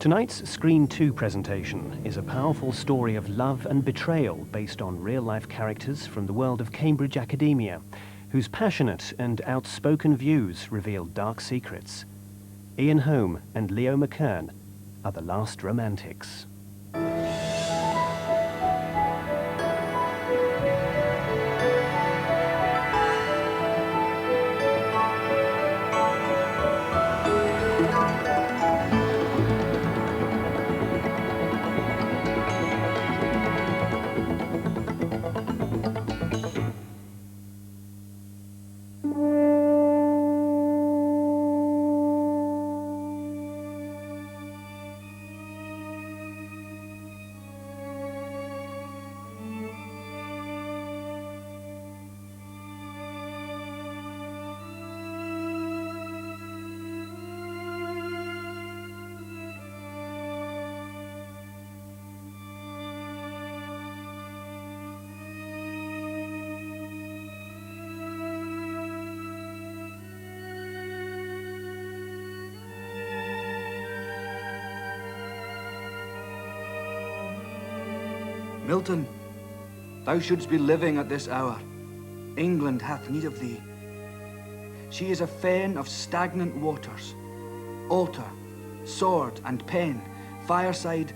Tonight's Screen 2 presentation is a powerful story of love and betrayal based on real-life characters from the world of Cambridge academia, whose passionate and outspoken views reveal dark secrets. Ian Holm and Leo McKern are the last romantics. Milton, thou shouldst be living at this hour. England hath need of thee. She is a fen of stagnant waters. Altar, sword and pen, fireside,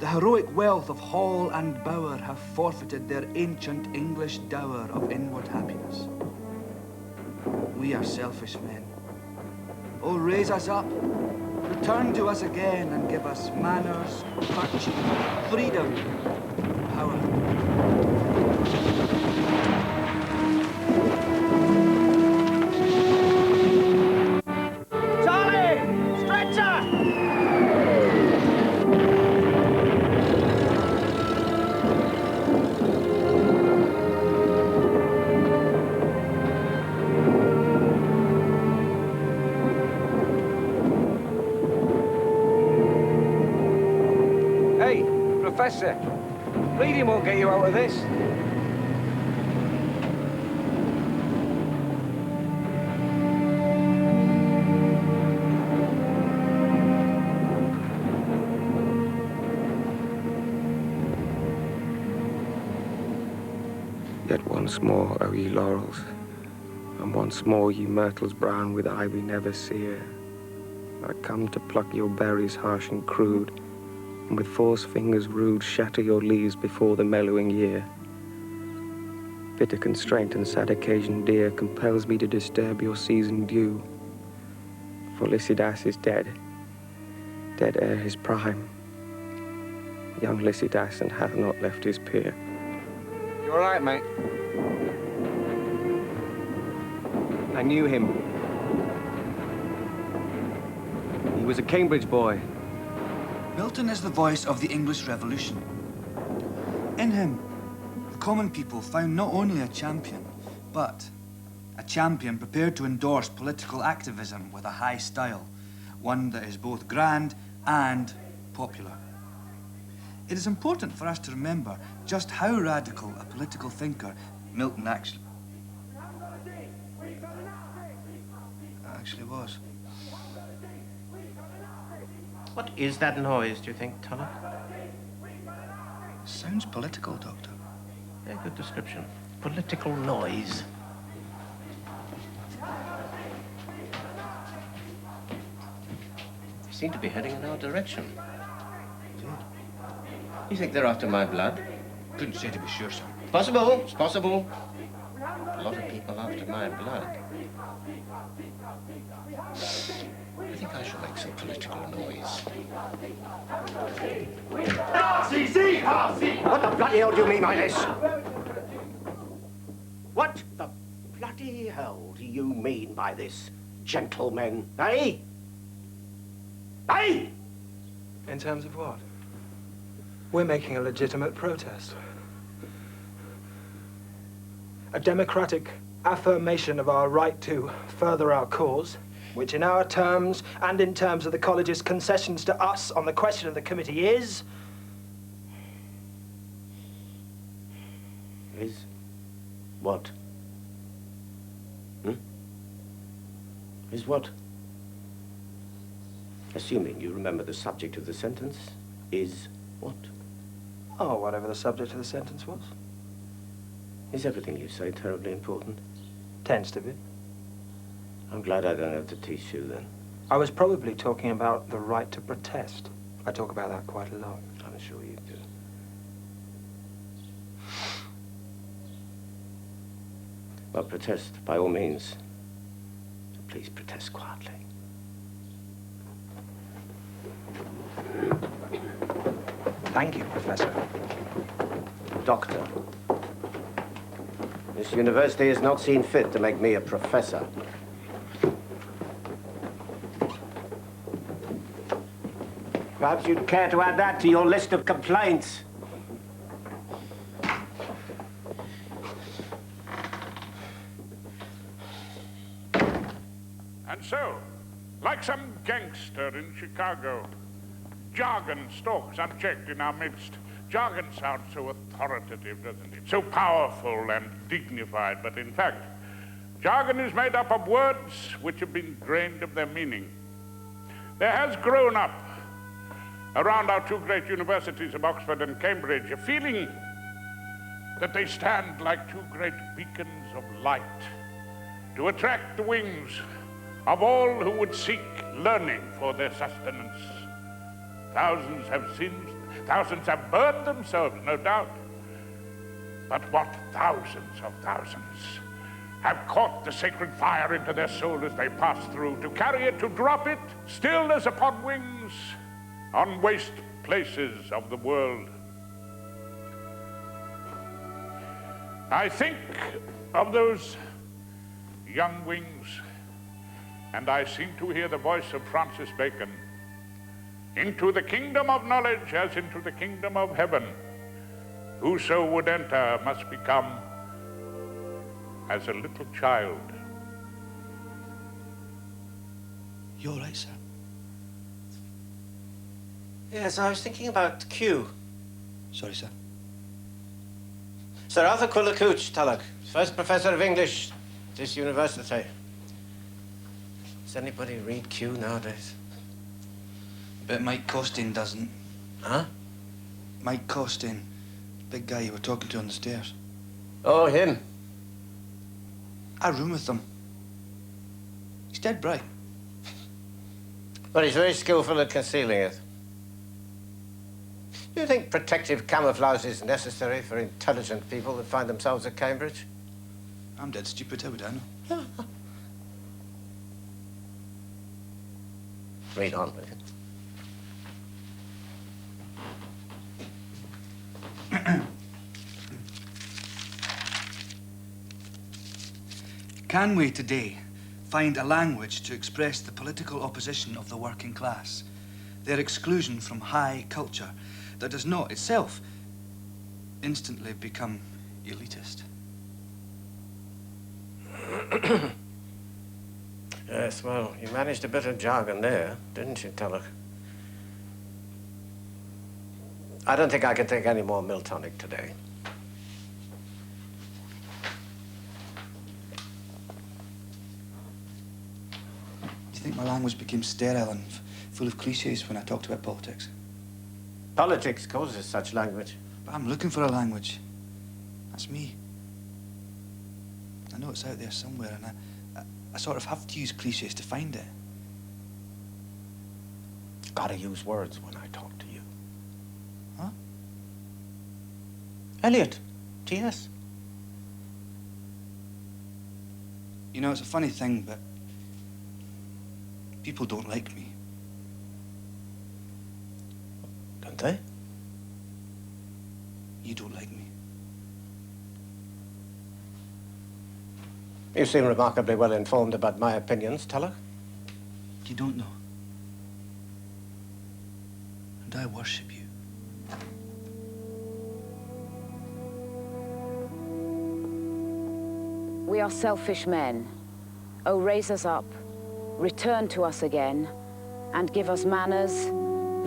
the heroic wealth of hall and bower have forfeited their ancient English dower of inward happiness. We are selfish men. Oh, raise us up. Return to us again and give us manners, virtue, freedom, power. Charlie! Stretcher! Hey, Professor. Bleeding won't get you out of this. Yet once more, O ye laurels, and once more, ye myrtles brown with ivy never sere, I come to pluck your berries harsh and crude, and with force fingers rude shatter your leaves before the mellowing year. Bitter constraint and sad occasion dear compels me to disturb your season due. For Lycidas is dead, dead ere his prime. Young Lycidas and hath not left his peer. You all right, mate? I knew him. He was a Cambridge boy. Milton is the voice of the English Revolution. In him, the common people found not only a champion, but a champion prepared to endorse political activism with a high style, one that is both grand and popular. It is important for us to remember just how radical a political thinker Milton actually was. What is that noise, do you think, Tulloch? Sounds political, Doctor. Very good description. Political noise. They seem to be heading in our direction. You think they're after my blood? Couldn't say to be sure, sir. Possible, it's possible. A lot of people after my blood. I think I shall make some political noise. What the bloody hell do you mean by this? What the bloody hell do you mean by this, gentlemen? Eh? Eh? In terms of what? We're making a legitimate protest. A democratic affirmation of our right to further our cause, which in our terms and in terms of the college's concessions to us on the question of the committee is... Is what? Is what? Assuming you remember the subject of the sentence, is what? Oh, whatever the subject of the sentence was. Is everything you say terribly important? Tends to be. I'm glad I don't have to teach you then. I was probably talking about the right to protest. I talk about that quite a lot. I'm sure you do. Well, protest, by all means. Please protest quietly. Thank you, Professor. Doctor. This university has not seen fit to make me a professor. Perhaps you'd care to add that to your list of complaints. And so, like some gangster in Chicago, jargon stalks unchecked in our midst. Jargon sounds so authoritative, doesn't it? So powerful and dignified, but in fact, jargon is made up of words which have been drained of their meaning. There has grown up around our two great universities of Oxford and Cambridge a feeling that they stand like two great beacons of light to attract the wings of all who would seek learning for their sustenance. Thousands have sinned, thousands have burned themselves, no doubt. But what thousands of thousands have caught the sacred fire into their soul as they pass through, to carry it, to drop it, still as upon wings, on waste places of the world. I think of those young wings, and I seem to hear the voice of Francis Bacon. Into the kingdom of knowledge as into the kingdom of heaven, whoso would enter must become as a little child. You all right, sir? Yes, I was thinking about Q. Sorry, sir. Sir Arthur Quiller-Couch, Tulloch, first professor of English at this university. Does anybody read Q nowadays? Bet Mike Costain doesn't. Huh? Mike Costain, big guy you were talking to on the stairs. Oh, him. I room with him. He's dead bright. But he's very skillful at concealing it. Do you think protective camouflage is necessary for intelligent people that find themselves at Cambridge? I'm dead stupid, how would I know? Read on, will you? Can we today find a language to express the political opposition of the working class, their exclusion from high culture that does not itself instantly become elitist? Yes, well, you managed a bit of jargon there, didn't you, Tulloch? I don't think I can take any more Miltonic today. Do you think my language became sterile and full of cliches when I talked about politics? Politics causes such language. But I'm looking for a language. That's me. I know it's out there somewhere, and I sort of have to use cliches to find it. Gotta use words when I talk to you. Huh? Eliot, T.S. You know, it's a funny thing, but people don't like me. Don't they? You don't like me. You seem remarkably well informed about my opinions, Tulloch. You don't know. And I worship you. We are selfish men. Oh, raise us up, return to us again, and give us manners,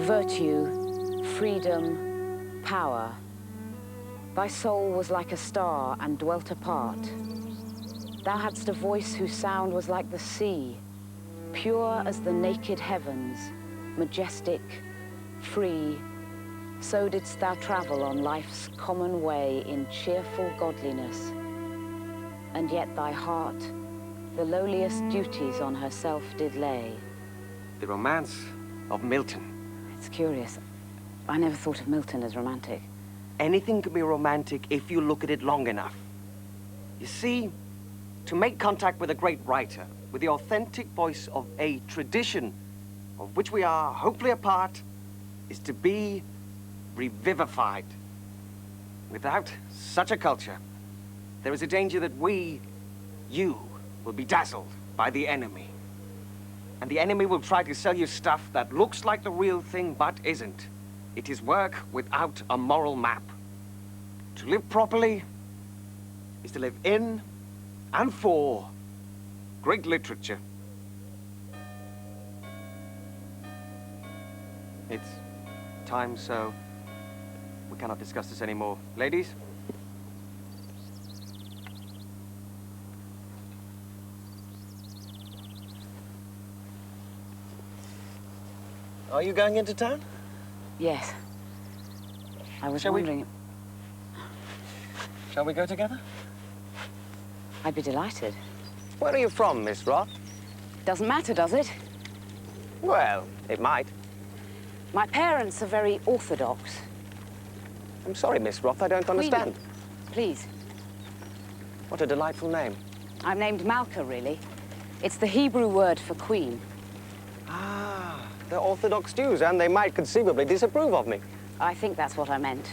virtue, freedom, power. Thy soul was like a star and dwelt apart. Thou hadst a voice whose sound was like the sea, pure as the naked heavens, majestic, free, so didst thou travel on life's common way in cheerful godliness. And yet thy heart, the lowliest duties on herself did lay. The romance of Milton. It's curious. I never thought of Milton as romantic. Anything can be romantic if you look at it long enough. You see, to make contact with a great writer, with the authentic voice of a tradition of which we are hopefully a part, is to be revivified. Without such a culture, there is a danger that you, will be dazzled by the enemy. And the enemy will try to sell you stuff that looks like the real thing, but isn't. It is work without a moral map. To live properly is to live in and for great literature. It's time, so we cannot discuss this anymore. Ladies? Are you going into town? Yes. I was wondering... Shall we go together? I'd be delighted. Where are you from, Miss Roth? Doesn't matter, does it? Well, it might. My parents are very orthodox. I'm sorry, Miss Roth, I don't understand. Please. What a delightful name. I'm named Malka, really. It's the Hebrew word for queen. Ah, they're Orthodox Jews, and they might conceivably disapprove of me. I think that's what I meant.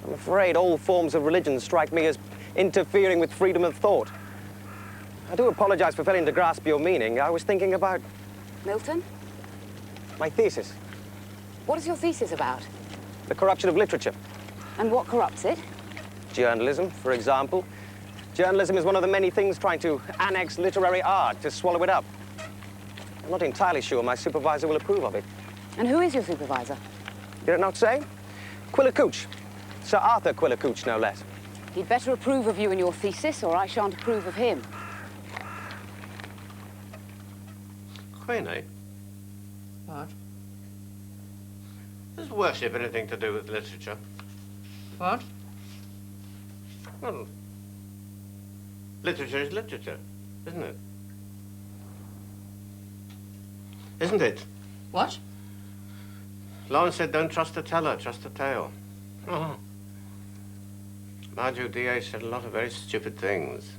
I'm afraid all forms of religion strike me as interfering with freedom of thought. I do apologize for failing to grasp your meaning. I was thinking about... Milton? My thesis. What is your thesis about? The corruption of literature. And what corrupts it? Journalism, for example. Journalism is one of the many things trying to annex literary art, to swallow it up. I'm not entirely sure my supervisor will approve of it. And who is your supervisor? Did it not say? Quillicooch. Sir Arthur Quillicooch, no less. He'd better approve of you and your thesis, or I shan't approve of him. Queenie? What? Does worship anything to do with literature? What? Well, literature is literature, isn't it? Isn't it? What? Lawrence said, don't trust the teller, trust the tale. Oh. Marjorie D.A. said a lot of very stupid things.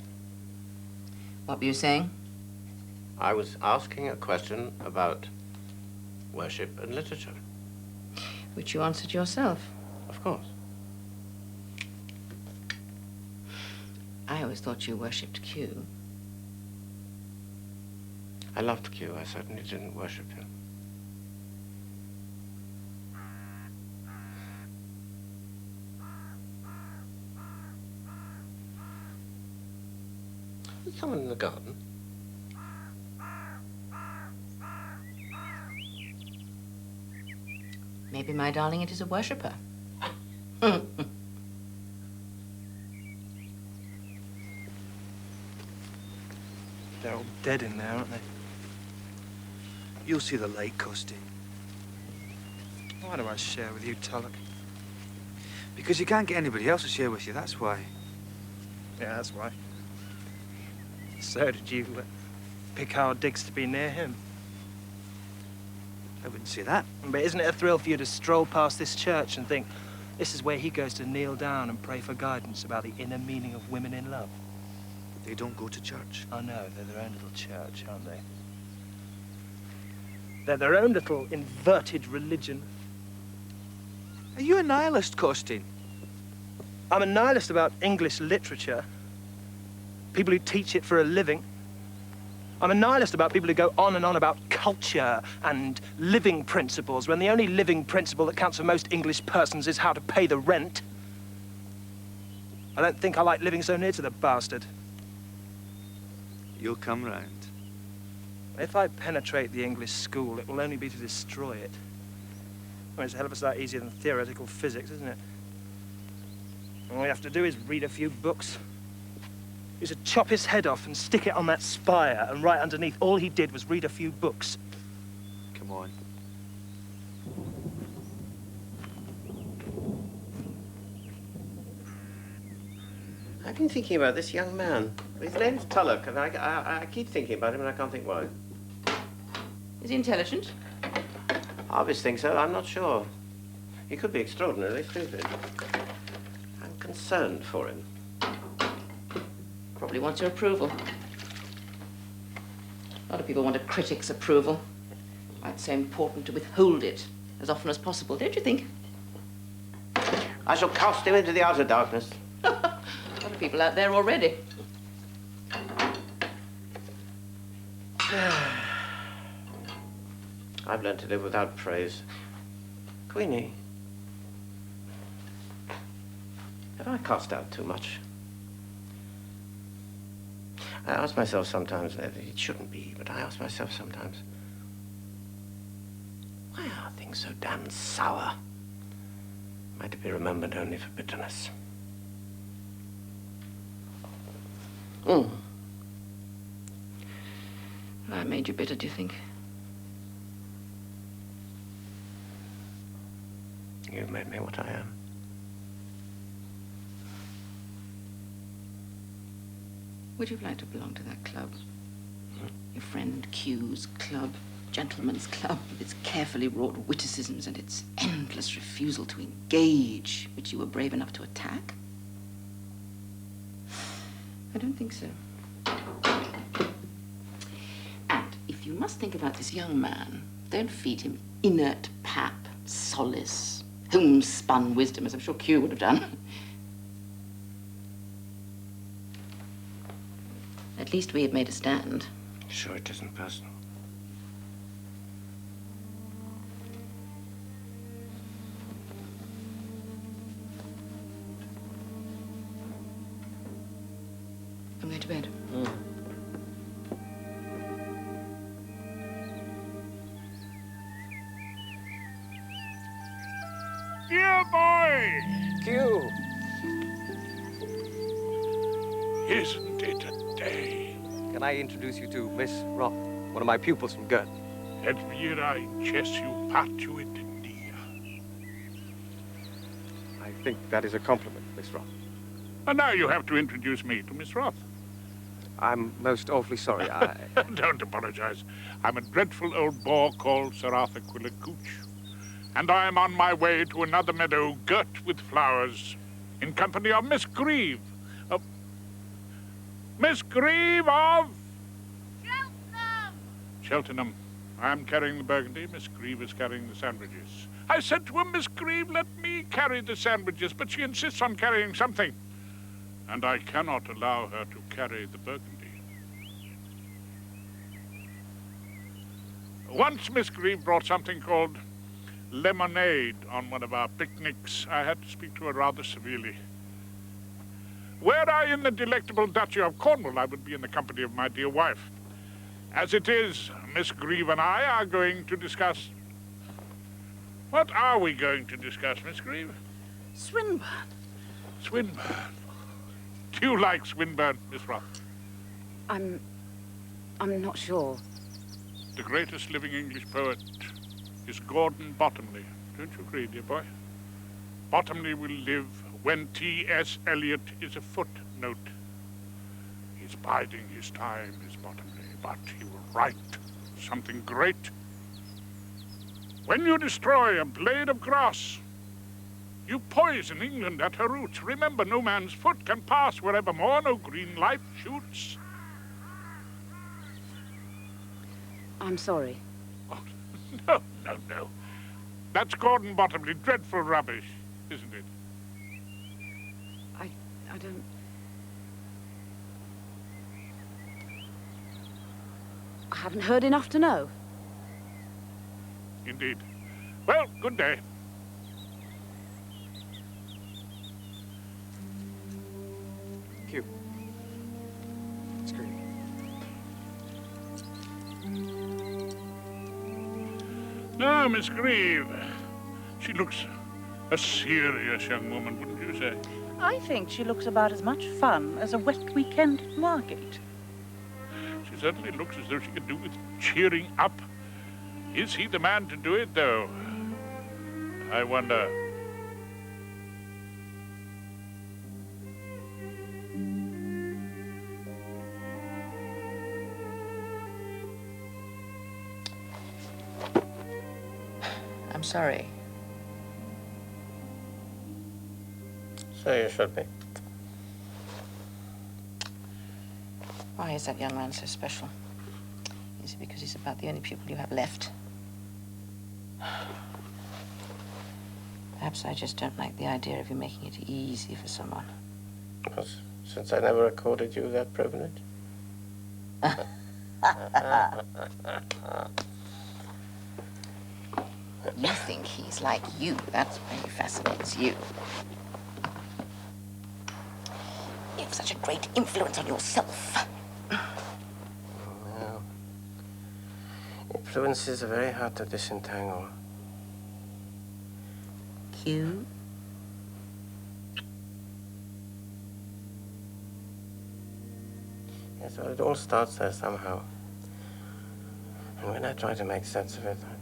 What were you saying? I was asking a question about worship and literature. Which you answered yourself. Of course. I always thought you worshipped Q. I loved Q. I certainly didn't worship him. There's someone in the garden. Maybe, my darling, it is a worshipper. They're all dead in there, aren't they? You'll see the light, Costy. Why do I share with you, Tulloch? Because you can't get anybody else to share with you, that's why. Yeah, that's why. So did you pick Howard Diggs to be near him? I wouldn't say that. But isn't it a thrill for you to stroll past this church and think, this is where he goes to kneel down and pray for guidance about the inner meaning of women in love? They don't go to church. I know, they're their own little church, aren't they? They're their own little inverted religion. Are you a nihilist, Costin? I'm a nihilist about English literature. People who teach it for a living. I'm a nihilist about people who go on and on about culture and living principles, when the only living principle that counts for most English persons is how to pay the rent. I don't think I like living so near to the bastard. You'll come round. If I penetrate the English school, it will only be to destroy it. I mean, it's a hell of a sight easier than theoretical physics, isn't it? All you have to do is read a few books. He used to chop his head off and stick it on that spire, and right underneath, all he did was read a few books. Come on. I've been thinking about this young man. His name's Tulloch, and I keep thinking about him, and I can't think why. Is he intelligent? I always think so. I'm not sure. He could be extraordinarily stupid. I'm concerned for him. Probably wants your approval. A lot of people want a critic's approval. Why it's so important to withhold it as often as possible, don't you think? I shall cast him into the outer darkness. A lot of people out there already. I've learned to live without praise. Queenie, have I cast out too much? I ask myself sometimes, it shouldn't be, but I ask myself sometimes, why are things so damn sour? Might it be remembered only for bitterness? I made you bitter, do you think? You've made me what I am. Would you like to belong to that club? Your friend Q's club, gentleman's club, with its carefully wrought witticisms and its endless refusal to engage, which you were brave enough to attack? I don't think so. And if you must think about this young man, don't feed him inert pap, solace, homespun wisdom, as I'm sure Q would have done. At least we have made a stand. Sure it isn't personal. I'm going to bed. Dear boy! Q! Isn't it a day? Can I introduce you to Miss Roth, one of my pupils from Gert? Admira incessu patio et dia. I think that is a compliment, Miss Roth. And now you have to introduce me to Miss Roth. I'm most awfully sorry. Don't apologize. I'm a dreadful old bore called Sir Arthur Quillicooch. And I am on my way to another meadow girt with flowers in company of Miss Grieve. Miss Grieve of... Cheltenham. I'm carrying the burgundy. Miss Grieve is carrying the sandwiches. I said to her, Miss Grieve, let me carry the sandwiches, but she insists on carrying something. And I cannot allow her to carry the burgundy. Once Miss Grieve brought something called lemonade on one of our picnics. I had to speak to her rather severely. Were I in the delectable Duchy of Cornwall, I would be in the company of my dear wife. As it is, Miss Grieve and I are going to discuss... What are we going to discuss, Miss Grieve? Swinburne. Swinburne. Do you like Swinburne, Miss Roth? I'm not sure. The greatest living English poet is Gordon Bottomley. Don't you agree, dear boy? Bottomley will live when T.S. Eliot is a footnote. He's biding his time, is Bottomley, but he will write something great. When you destroy a blade of grass, you poison England at her roots. Remember, no man's foot can pass wherever more no green life shoots. I'm sorry. Oh, no. That's Gordon Bottomley. Dreadful rubbish, isn't it? I don't... I haven't heard enough to know. Indeed. Well, good day. Q. Screen. Now, Miss Grieve. She looks a serious young woman, wouldn't you say? I think she looks about as much fun as a wet weekend at Margate. She certainly looks as though she could do with cheering up. Is he the man to do it, though? I wonder. sorry. So you should be. Why is that young man so special? Is it because he's about the only pupil you have left? Perhaps I just don't like the idea of you making it easy for someone. Because since I never accorded you that privilege. You think he's like you. That's why he fascinates you. You have such a great influence on yourself. Well, influences are very hard to disentangle. Q? Yes, well, it all starts there somehow. And when I try to make sense of it, I'm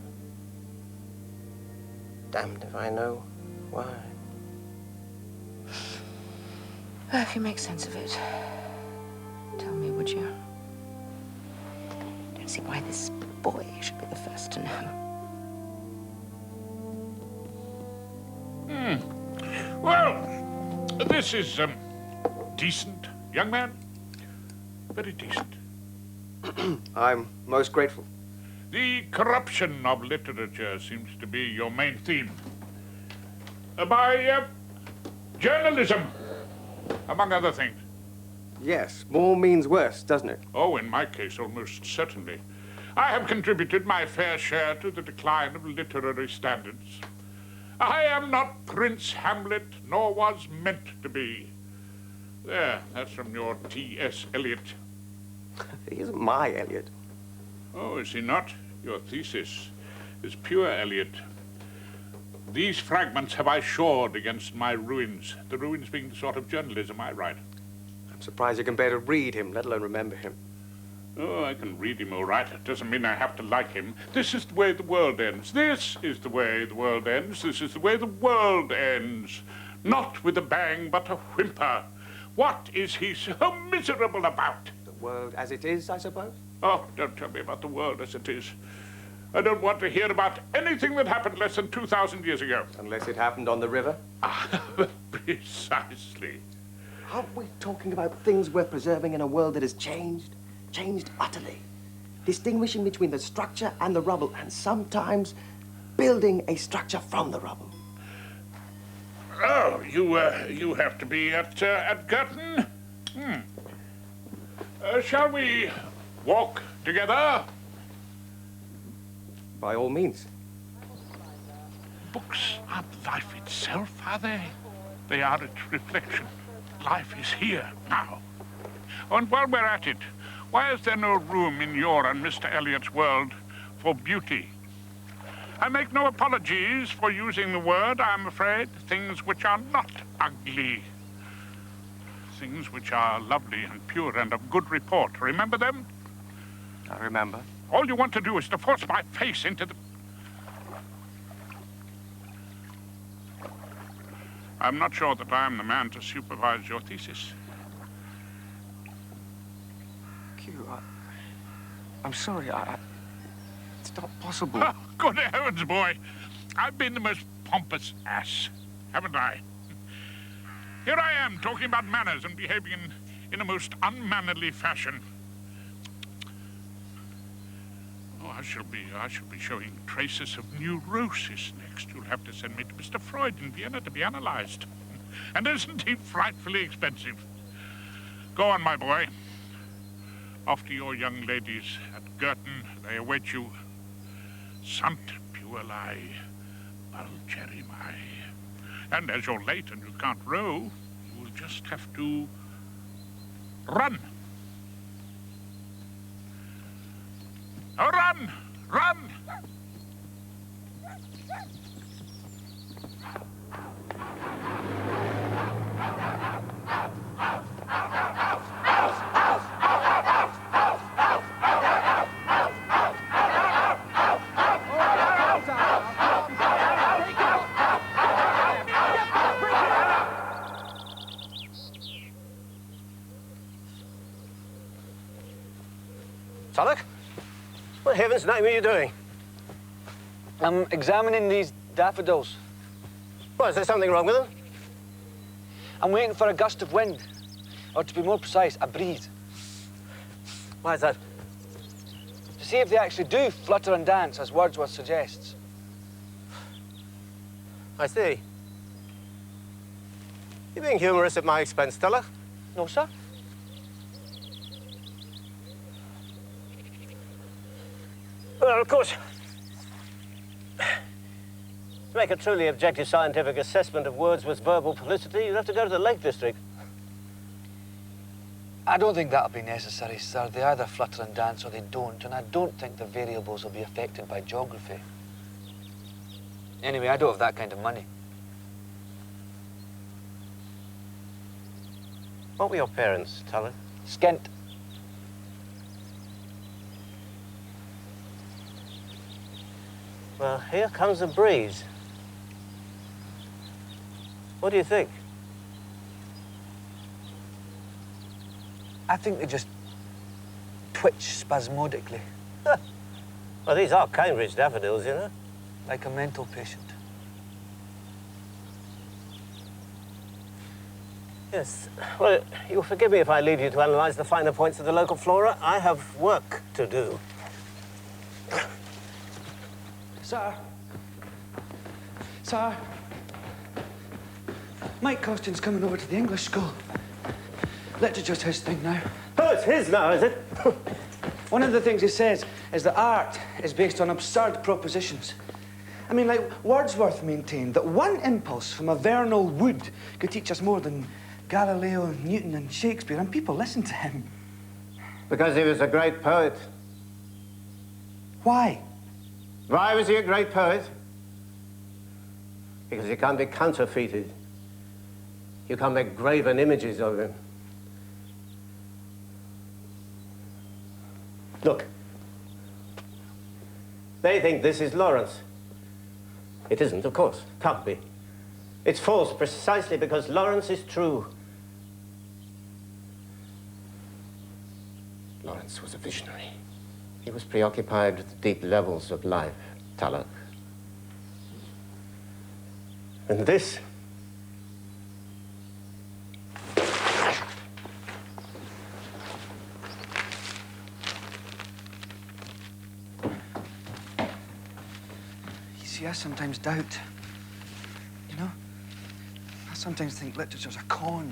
damned if I know why. Well, if you make sense of it, tell me, would you? Don't see why this boy should be the first to know. Well, this is, decent, young man. Very decent. I'm most grateful. The corruption of literature seems to be your main theme. By journalism, among other things. Yes, more means worse, doesn't it? Oh, in my case, almost certainly. I have contributed my fair share to the decline of literary standards. I am not Prince Hamlet, nor was meant to be. There, that's from your T.S. Eliot. He isn't my Eliot. Oh, is he not? Your thesis is pure Eliot. These fragments have I shored against my ruins, the ruins being the sort of journalism I write. I'm surprised you can bear to read him, let alone remember him. Oh, I can read him all right. It doesn't mean I have to like him. This is the way the world ends. This is the way the world ends. This is the way the world ends. Not with a bang, but a whimper. What is he so miserable about? The world as it is, I suppose? Oh, don't tell me about the world as it is. I don't want to hear about anything that happened less than 2,000 years ago. Unless it happened on the river? Precisely. Aren't we talking about things we're preserving in a world that has changed? Changed utterly. Distinguishing between the structure and the rubble, and sometimes building a structure from the rubble. Oh, you have to be at Girton? Shall we walk together? By all means. Books aren't life itself, are they? They are its reflection. Life is here, now. And while we're at it, why is there no room in your and Mr. Eliot's world for beauty? I make no apologies for using the word, I'm afraid. Things which are not ugly. Things which are lovely and pure and of good report. Remember them? I remember. All you want to do is to force my face into the... I'm not sure that I am the man to supervise your thesis. Q, I'm sorry, it's not possible. Oh, good heavens, boy. I've been the most pompous ass, haven't I? Here I am, talking about manners and behaving in a most unmannerly fashion. Oh, I shall be showing traces of neurosis next. You'll have to send me to Mr. Freud in Vienna to be analyzed. And isn't he frightfully expensive? Go on, my boy. Off to your young ladies at Girton. They await you. Sant puellae, pulcherrimae. And as you're late and you can't row, you will just have to run. Oh, run! Run! Tulloch? What heaven's name are you doing? I'm examining these daffodils. What, is there something wrong with them? I'm waiting for a gust of wind. Or to be more precise, a breeze. Why is that? To see if they actually do flutter and dance, as Wordsworth suggests. I see. You being humorous at my expense, Stella? No, sir. Well, of course, to make a truly objective scientific assessment of Wordsworth's verbal felicity, you'd have to go to the Lake District. I don't think that'll be necessary, sir. They either flutter and dance or they don't, and I don't think the variables will be affected by geography. Anyway, I don't have that kind of money. What were your parents, Tulloch? Skint. Well, here comes a breeze. What do you think? I think they just twitch spasmodically. Well, these are Cambridge daffodils, you know. Like a mental patient. Yes. Well, you'll forgive me if I leave you to analyze the finer points of the local flora. I have work to do. Sir. Sir. Mike Costin's coming over to the English school. Literature's his thing now. Oh, it's his now, is it? One of the things he says is that art is based on absurd propositions. I mean, like, Wordsworth maintained that one impulse from a vernal wood could teach us more than Galileo, Newton, and Shakespeare, and people listened to him. Because he was a great poet. Why? Why was he a great poet? Because he can't be counterfeited. You can't make graven images of him. Look. They think this is Lawrence. It isn't, of course. Can't be. It's false precisely because Lawrence is true. Lawrence was a visionary. He was preoccupied with the deep levels of life, Tulloch. And this? You see, I sometimes doubt. You know? I sometimes think literature's a con,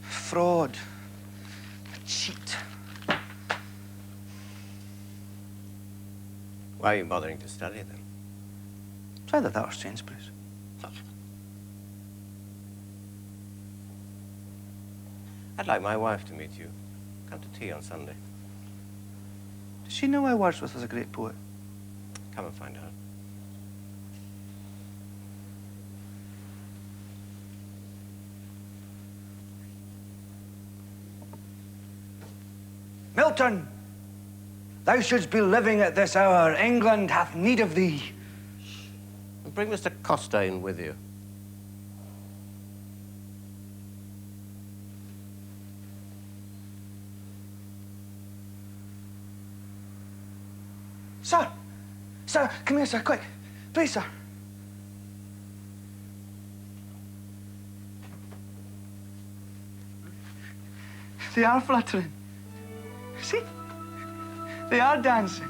fraud, a cheat. Why are you bothering to study them? It's either that or Sainsbury's. I'd like my wife to meet you. Come to tea on Sunday. Does she know why Wordsworth was a great poet? Come and find out. Milton! Thou shouldst be living at this hour. England hath need of thee. And bring Mr. Costain with you. Sir! Sir, come here, sir, quick. Please, sir. They are fluttering. See? They are dancing.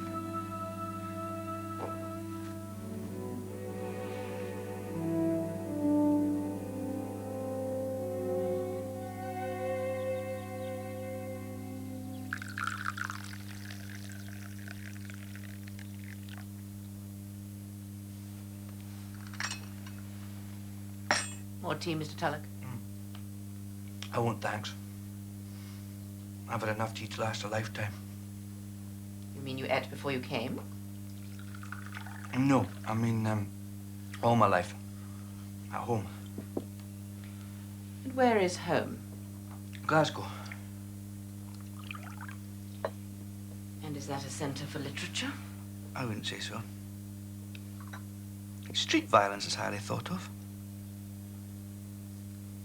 More tea, Mr. Tulloch? I won't, thanks. I've had enough tea to last a lifetime. You mean you ate before you came? No, I mean, all my life. At home. And where is home? Glasgow. And is that a centre for literature? I wouldn't say so. Street violence is highly thought of.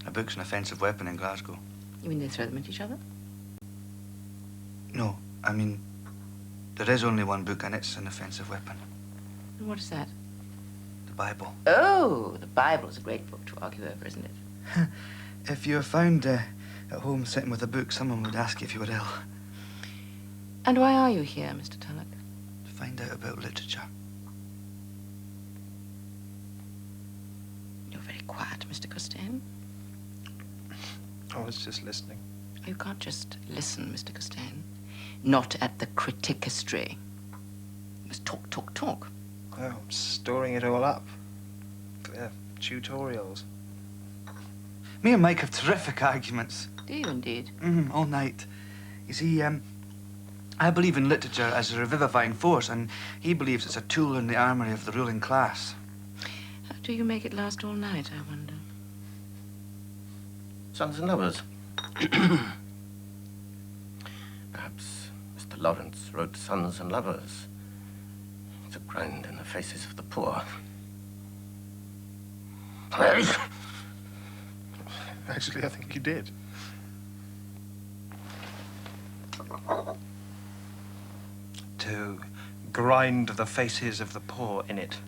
A book's an offensive weapon in Glasgow. You mean they throw them at each other? No, I mean, there is only one book and it's an offensive weapon. And what is that? The Bible. Oh, the Bible is a great book to argue over, isn't it? If you were found at home sitting with a book, someone would ask you if you were ill. And why are you here, Mr. Tulloch? To find out about literature. You're very quiet, Mr. Costain. I was just listening. You can't just listen, Mr. Costain. Not at the criticistry. You must talk, talk, talk. Oh, I'm storing it all up. For tutorials. Me and Mike have terrific arguments. Do you indeed? All night. You see, I believe in literature as a revivifying force, and he believes it's a tool in the armory of the ruling class. How do you make it last all night, I wonder? Sons and lovers. Perhaps Mr. Lawrence wrote Sons and Lovers to grind in the faces of the poor. Actually, I think you did. To grind the faces of the poor in it.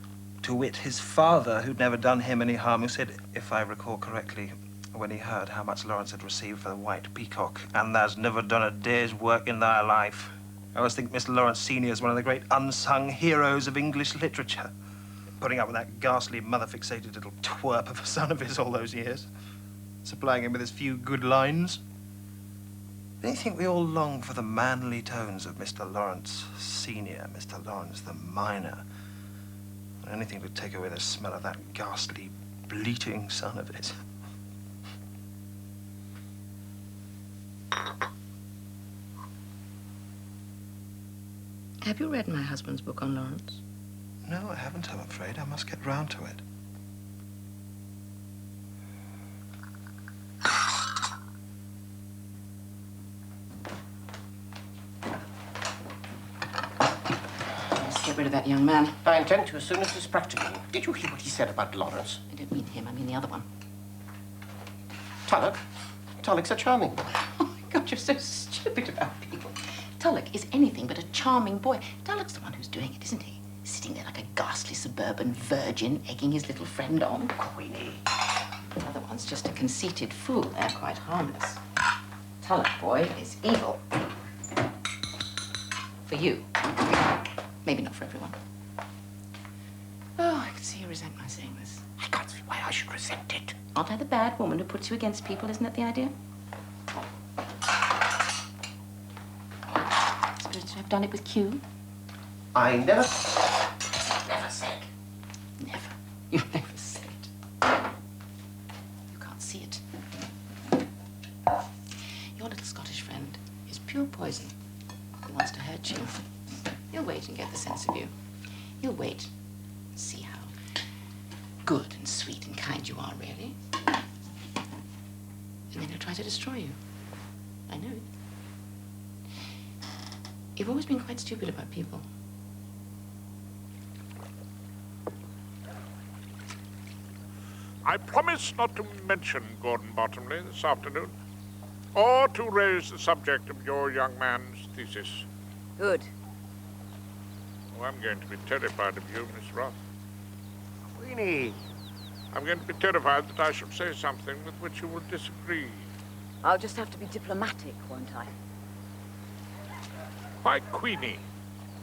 To wit, his father, who'd never done him any harm, who said, if I recall correctly, when he heard how much Lawrence had received for the White Peacock, and thou's never done a day's work in thy life. I always think Mr. Lawrence Sr. is one of the great unsung heroes of English literature. Putting up with that ghastly, mother-fixated little twerp of a son of his all those years. Supplying him with his few good lines. Don't you think we all long for the manly tones of Mr. Lawrence Sr., Mr. Lawrence the Minor? Anything to take away the smell of that ghastly, bleating son of his. Have you read my husband's book on Lawrence? No, I haven't, I'm afraid. I must get round to it. Let's get rid of that young man. I intend to as soon as it's practical. Did you hear what he said about Lawrence? I don't mean him, I mean the other one. Tulloch? Tulloch's a charming boy. Oh, my God, you're so stupid about people. Tulloch is anything but a charming boy. Tulloch's the one who's doing it, isn't he? Sitting there like a ghastly suburban virgin, egging his little friend on. Queenie. The other one's just a conceited fool. They're quite harmless. Tulloch, boy, is evil. For you. Maybe not for everyone. Oh, I can see you resent my saying this. I can't see why I should resent it. Aren't I the bad woman who puts you against people? Isn't that the idea? Supposed to have done it with Q? I never said. Never. You never said. You can't see it. Your little Scottish friend is pure poison. He wants to hurt you. He'll wait and get the sense of you. He'll wait and see how good and sweet and kind you are, really. And then he'll try to destroy you. I know it. You've always been quite stupid about people. I promise not to mention Gordon Bottomley this afternoon, or to raise the subject of your young man's thesis. Good. Oh, I'm going to be terrified of you, Miss Roth. Queenie. I'm going to be terrified that I shall say something with which you will disagree. I'll just have to be diplomatic, won't I? Why Queenie?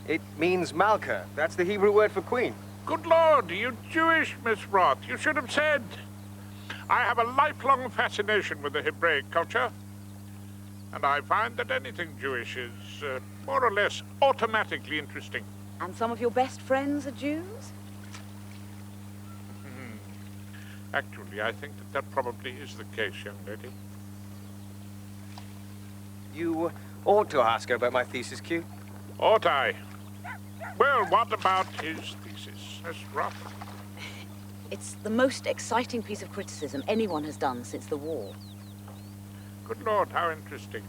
It means Malka. That's the Hebrew word for queen. Good Lord, are you Jewish, Miss Roth? You should have said. I have a lifelong fascination with the Hebraic culture, and I find that anything Jewish is more or less automatically interesting. And some of your best friends are Jews? Actually, I think that probably is the case, young lady. You ought to ask her about my thesis, Q. Ought I? Well, what about his thesis, Miss Roth? It's the most exciting piece of criticism anyone has done since the war. Good Lord, how interesting.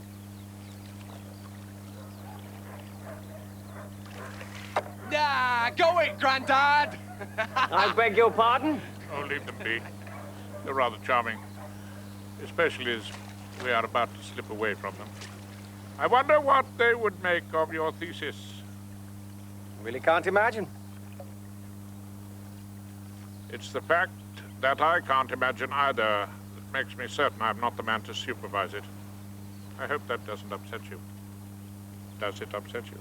Nah, go it, Grandad! I beg your pardon? Oh, leave them be. They're rather charming, especially as we are about to slip away from them. I wonder what they would make of your thesis. Really can't imagine. It's the fact that I can't imagine either that makes me certain I'm not the man to supervise it. I hope that doesn't upset you. Does it upset you?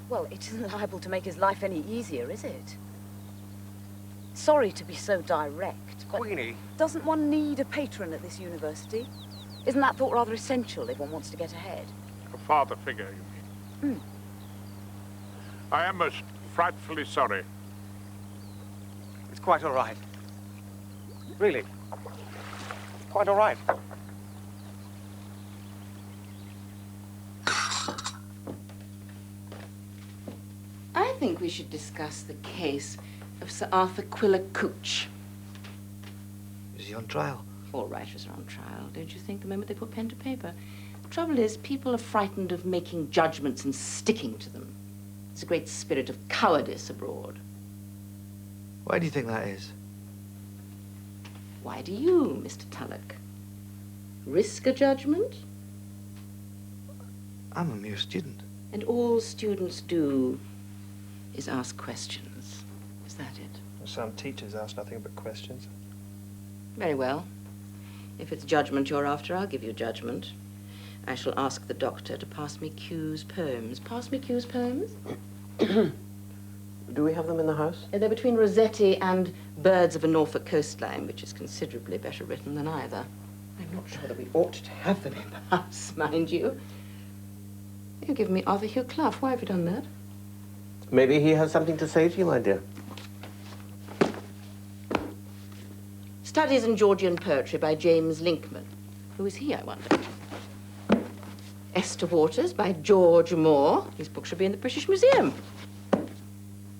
Well, it isn't liable to make his life any easier, is it? Sorry to be so direct, but Queenie. doesn't one need a patron at this university? Isn't that thought rather essential if one wants to get ahead? A father figure, you mean? I am most frightfully sorry. It's quite all right. Really. Quite all right. I think we should discuss the case of Sir Arthur Quiller Couch. Is he on trial? All writers are on trial, don't you think, the moment they put pen to paper? The trouble is, people are frightened of making judgments and sticking to them. There's a great spirit of cowardice abroad. Why do you think that is? Why do you, Mr. Tulloch? Risk a judgment? I'm a mere student. And all students do is ask questions. Is that it? Some teachers ask nothing but questions. Very well. If it's judgment you're after, I'll give you judgment. I shall ask the doctor to pass me Q's poems. Pass me Q's poems? Do we have them in the house? They're between Rossetti and Birds of a Norfolk Coastline, which is considerably better written than either. I'm not sure that we ought to have them in the house, mind you. You've given me Arthur Hugh Clough. Why have you done that? Maybe he has something to say to you, my dear. Studies in Georgian Poetry by James Linkman. Who is he, I wonder? Esther Waters by George Moore. His book should be in the British Museum.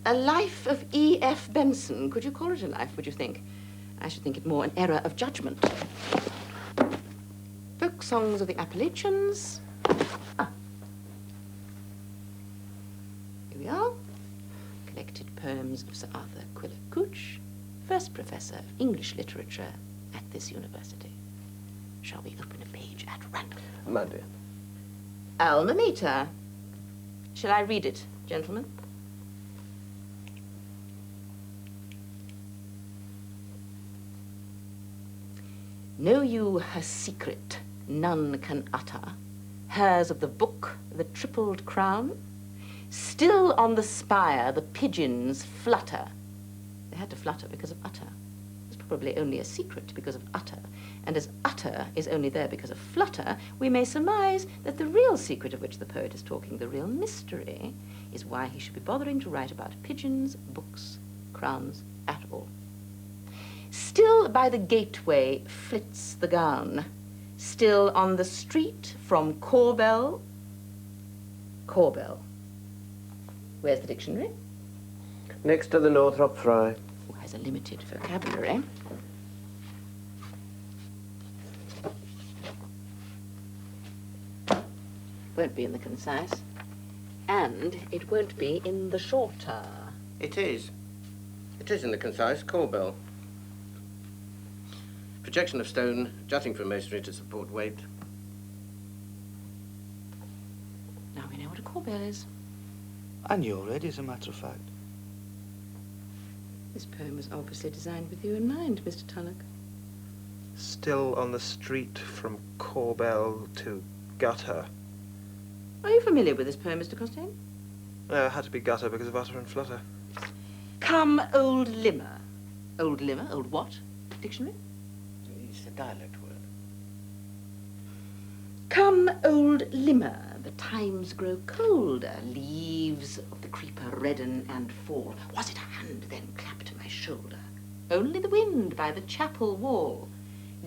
A Life of E.F. Benson. Could you call it a life, would you think? I should think it more an error of judgment. Folk songs of the Appalachians. Ah. Here we are. Collected poems of Sir Arthur Quiller Couch, first professor of English literature at this university. Shall we open a page at random? My dear. Alma Mater. Shall I read it, gentlemen? Know you her secret none can utter, hers of the book, the tripled crown? Still on the spire the pigeons flutter. They had to flutter because of utter. It's probably only a secret because of utter. And as utter is only there because of flutter, we may surmise that the real secret of which the poet is talking, the real mystery, is why he should be bothering to write about pigeons, books, crowns, at all. Still by the gateway flits the gown. Still on the street from Corbell. Corbell. Where's the dictionary? Next to the Northrop Fry. Who has a limited vocabulary. Won't be in the concise. And it won't be in the shorter. It is. It is in the concise. Corbell. Projection of stone, jutting from masonry to support weight. Now we know what a corbell is. And you're ready, as a matter of fact. This poem was obviously designed with you in mind, Mr. Tulloch. Still on the street from Corbell to Gutter. Are you familiar with this poem, Mr. Costain? No, it had to be Gutter because of utter and flutter. Come, old limmer. Old limmer? Old what? Dictionary? It's a dialect word. Come, old limmer. The times grow colder. Leaves of the creeper redden and fall. Was it a hand then clapped to my shoulder? Only the wind by the chapel wall.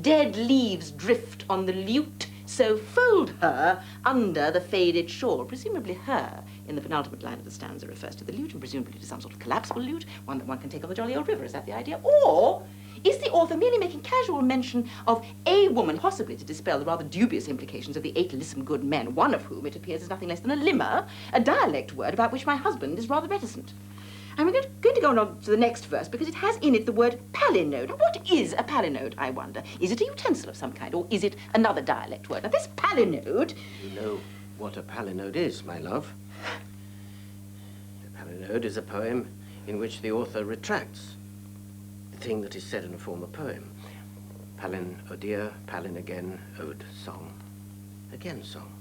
Dead leaves drift on the lute, so fold her under the faded shawl. Presumably her, in the penultimate line of the stanza, refers to the lute, and presumably to some sort of collapsible lute, one that one can take on the jolly old river. Is that the idea? Or is the author merely making casual mention of a woman, possibly to dispel the rather dubious implications of the 8 lissome good men, one of whom, it appears, is nothing less than a limmer, a dialect word about which my husband is rather reticent? And we're going to go on to the next verse because it has in it the word palinode. What is a palinode, I wonder? Is it a utensil of some kind, or is it another dialect word? Now, this palinode... You know what a palinode is, my love. A palinode is a poem in which the author retracts the thing that is said in a former poem. Palin odear, Palin again, ode, song, again song.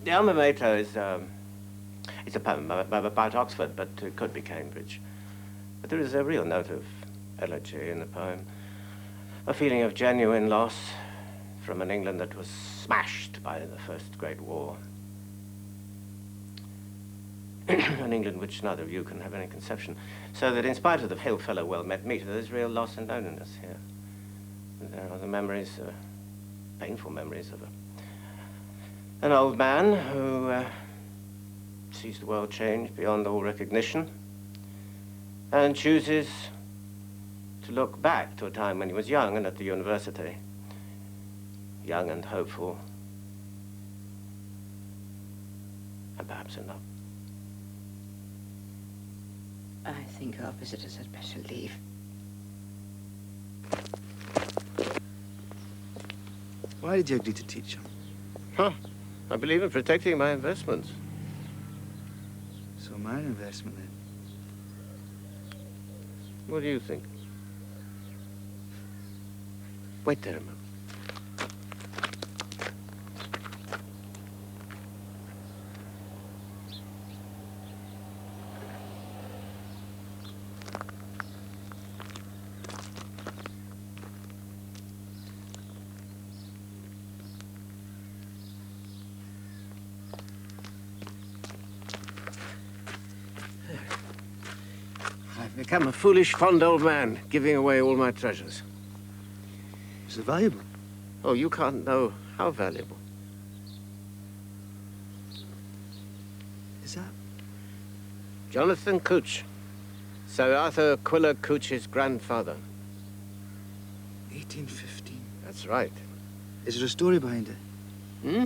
The Alma Mater is it's a poem about Oxford, but it could be Cambridge. But there is a real note of elegy in the poem, a feeling of genuine loss from an England that was smashed by the First Great War. An England which neither of you can have any conception. So that in spite of the hail fellow well-met meet, there's real loss and loneliness here. And there are the memories, painful memories of an old man who sees the world change beyond all recognition and chooses to look back to a time when he was young and at the university. Young and hopeful, and perhaps in love. I think our visitors had better leave. Why did you agree to teach him? Huh. I believe in protecting my investments. So my investment, then? What do you think? Wait there a moment. I've become a foolish, fond old man, giving away all my treasures. Is it valuable? Oh, you can't know how valuable. Is that? Jonathan Couch, Sir Arthur Quiller Couch's grandfather. 1815. That's right. Is there a story behind it? Hmm?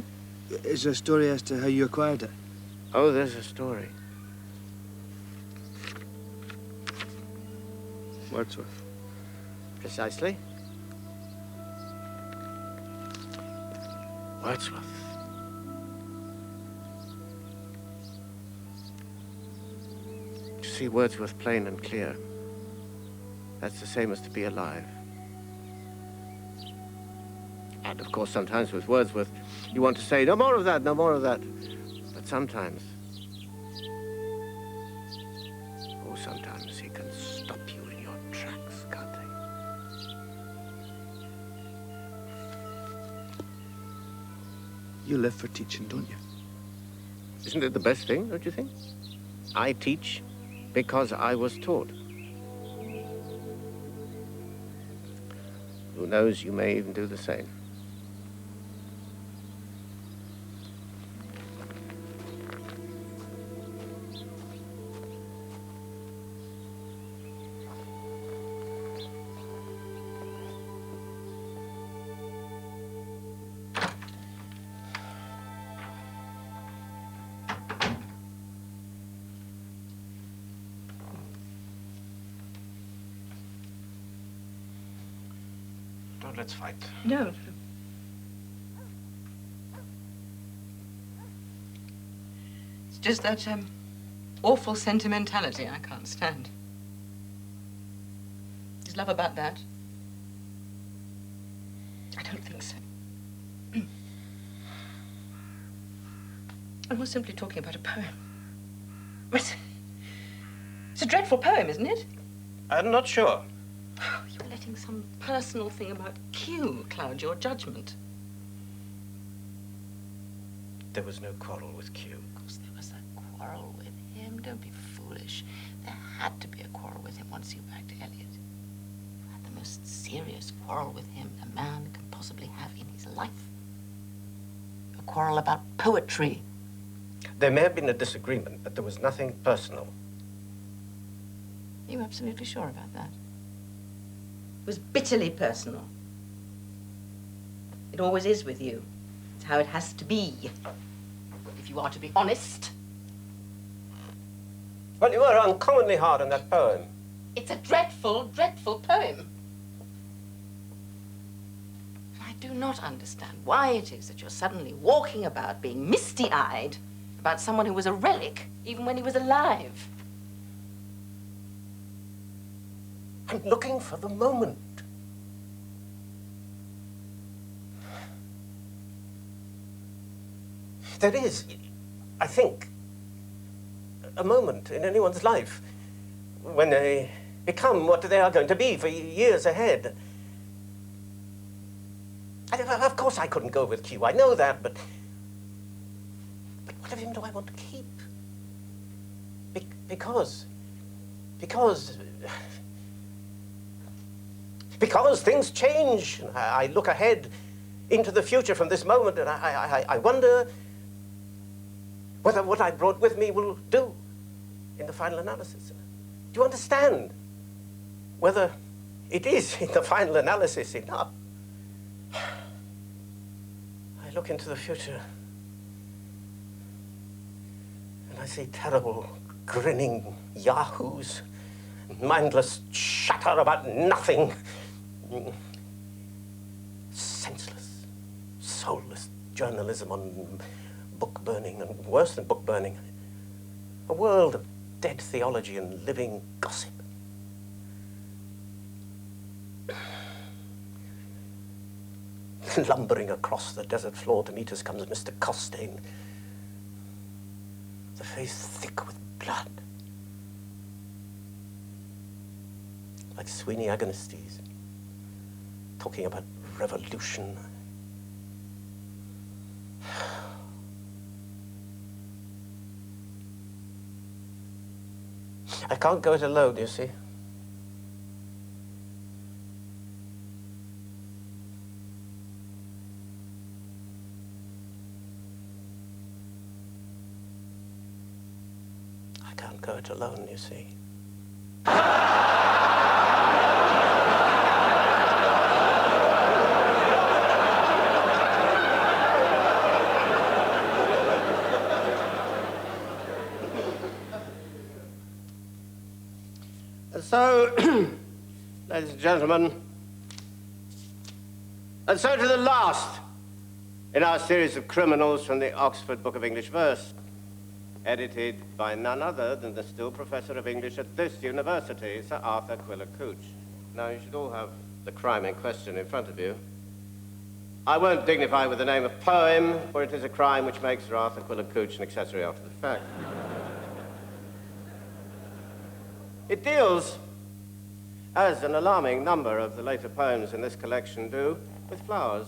Is there a story as to how you acquired it? Oh, there's a story. Wordsworth. Precisely. Wordsworth. To see Wordsworth plain and clear, that's the same as to be alive. And of course, sometimes with Wordsworth, you want to say, no more of that, no more of that. But sometimes, oh, sometimes he can stop you in your tracks, can't he? You live for teaching, don't you? Isn't it the best thing, don't you think? I teach because I was taught. Who knows, you may even do the same. Let's fight. No. It's just that, awful sentimentality I can't stand. Is love about that? I don't think so. I was simply talking about a poem. It's a dreadful poem, isn't it? I'm not sure. You're letting some personal thing about Q cloud your judgment. There was no quarrel with Q. Of course there was a quarrel with him. Don't be foolish. There had to be a quarrel with him once you backed Elliot. You had the most serious quarrel with him a man can possibly have in his life. A quarrel about poetry. There may have been a disagreement, but there was nothing personal. Are you absolutely sure about that? It was bitterly personal. It always is with you. It's how it has to be. If you are to be honest. Well, you were uncommonly hard on that poem. It's a dreadful, dreadful poem. And I do not understand why it is that you're suddenly walking about being misty-eyed about someone who was a relic even when he was alive. I'm looking for the moment. There is, I think, a moment in anyone's life when they become what they are going to be for years ahead. Of course I couldn't go with Q, I know that, but what of him do I want to keep? Because things change. I look ahead into the future from this moment, and I wonder whether what I brought with me will do in the final analysis. Do you understand? Whether it is, in the final analysis, enough. I look into the future, and I see terrible, grinning yahoos, mindless chatter about nothing, senseless, soulless journalism on book burning, and worse than book burning, a world of dead theology and living gossip. Lumbering across the desert floor to meet us comes Mr. Costain, the face thick with blood, like Sweeney Agonistes, talking about revolution. I can't go it alone, you see. I can't go it alone, you see. So, ladies and gentlemen, and so to the last in our series of criminals from the Oxford Book of English Verse, edited by none other than the still Professor of English at this university, Sir Arthur Quiller Couch. Now, you should all have the crime in question in front of you. I won't dignify with the name of poem, for it is a crime which makes Sir Arthur Quiller Couch an accessory after the fact. It deals, as an alarming number of the later poems in this collection do, with flowers.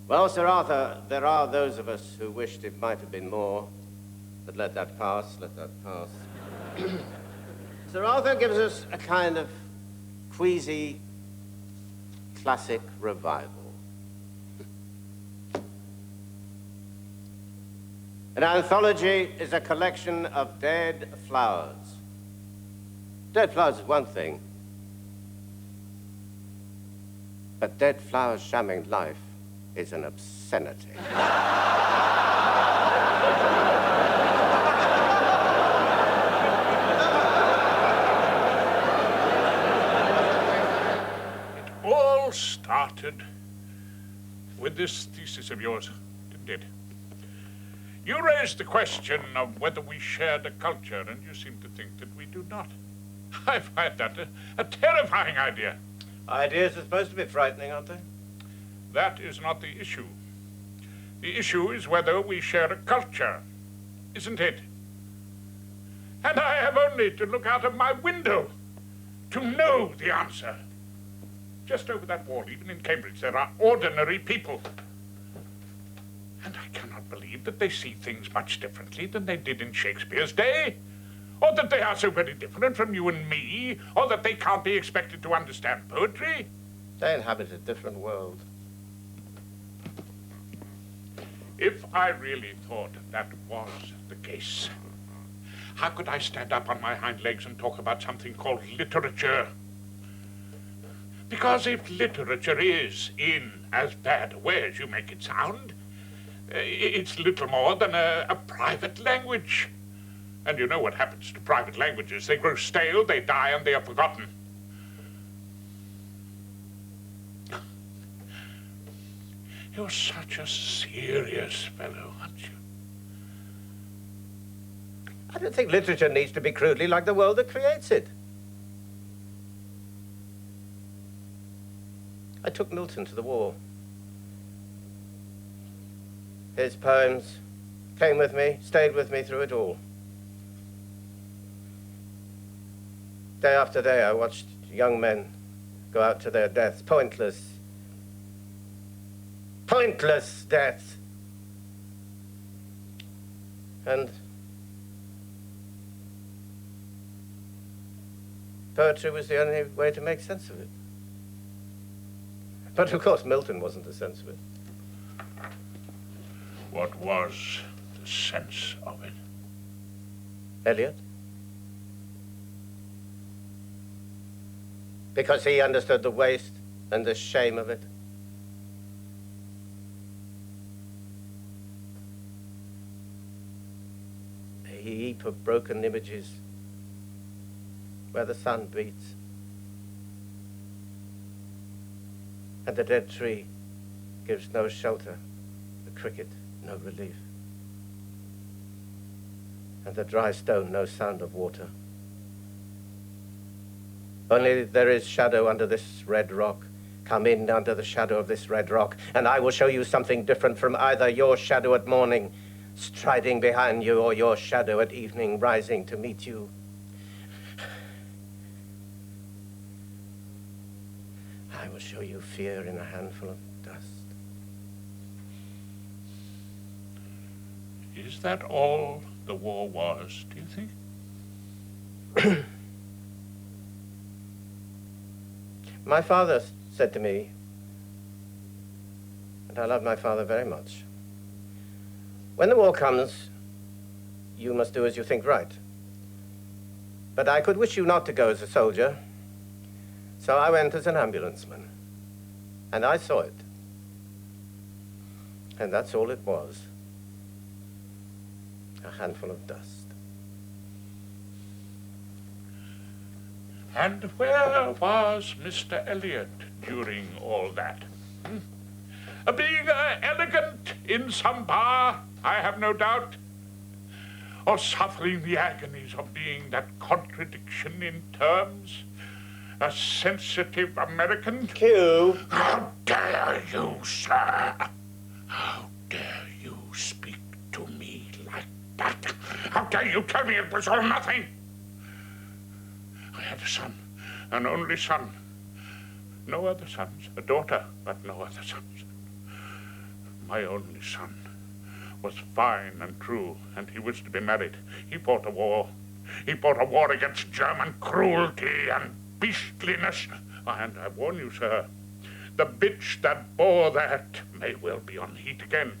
Well, Sir Arthur, there are those of us who wished it might have been more, but let that pass, let that pass. Sir Arthur gives us a kind of queasy, classic revival. An anthology is a collection of dead flowers. Dead flowers is one thing, but dead flowers shamming life is an obscenity. It all started with this thesis of yours, didn't it? You raised the question of whether we shared a culture, and you seem to think that we do not. I find that a terrifying idea. Ideas are supposed to be frightening, aren't they? That is not the issue. The issue is whether we share a culture, isn't it? And I have only to look out of my window to know the answer. Just over that wall, even in Cambridge, there are ordinary people. And I cannot believe that they see things much differently than they did in Shakespeare's day, or that they are so very different from you and me, or that they can't be expected to understand poetry. They inhabit a different world. If I really thought that was the case, how could I stand up on my hind legs and talk about something called literature? Because if literature is in as bad a way as you make it sound, it's little more than a private language. And you know what happens to private languages. They grow stale, they die, and they are forgotten. You're such a serious fellow, aren't you? I don't think literature needs to be crudely like the world that creates it. I took Milton to the war. His poems came with me, stayed with me through it all. Day after day, I watched young men go out to their deaths, pointless deaths. And poetry was the only way to make sense of it. But of course, Milton wasn't the sense of it. What was the sense of it? Eliot? Because he understood the waste and the shame of it. A heap of broken images where the sun beats and the dead tree gives no shelter, the cricket no relief, and the dry stone no sound of water. Only there is shadow under this red rock. Come in under the shadow of this red rock, and I will show you something different from either your shadow at morning, striding behind you, or your shadow at evening, rising to meet you. I will show you fear in a handful of dust. Is that all the war was, do you think? My father said to me, and I love my father very much, when the war comes, you must do as you think right. But I could wish you not to go as a soldier, so I went as an ambulanceman, and I saw it. And that's all it was, a handful of dust. And where was Mr. Eliot during all that? Being elegant in some bar, I have no doubt, or suffering the agonies of being that contradiction in terms, a sensitive American? Q. How dare you, sir? How dare you speak to me like that? How dare you tell me it was all nothing? I had a son, an only son. No other sons, a daughter, but no other sons. My only son was fine and true, and he was to be married. He fought a war. He fought a war against German cruelty and beastliness. And I warn you, sir, the bitch that bore that may well be on heat again.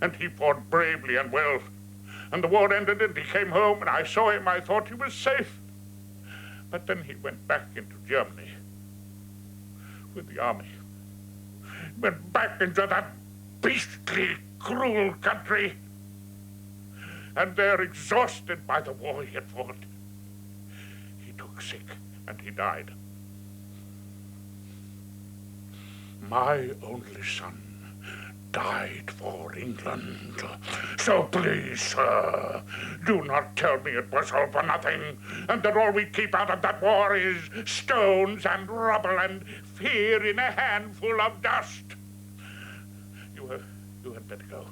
And he fought bravely and well. And the war ended, and he came home, and I saw him. I thought he was safe. But then he went back into Germany with the army. Went back into that beastly, cruel country. And there, exhausted by the war he had fought, he took sick and he died. My only son died for England. So please, sir, do not tell me it was all for nothing, and that all we keep out of that war is stones and rubble and fear in a handful of dust. You had better go.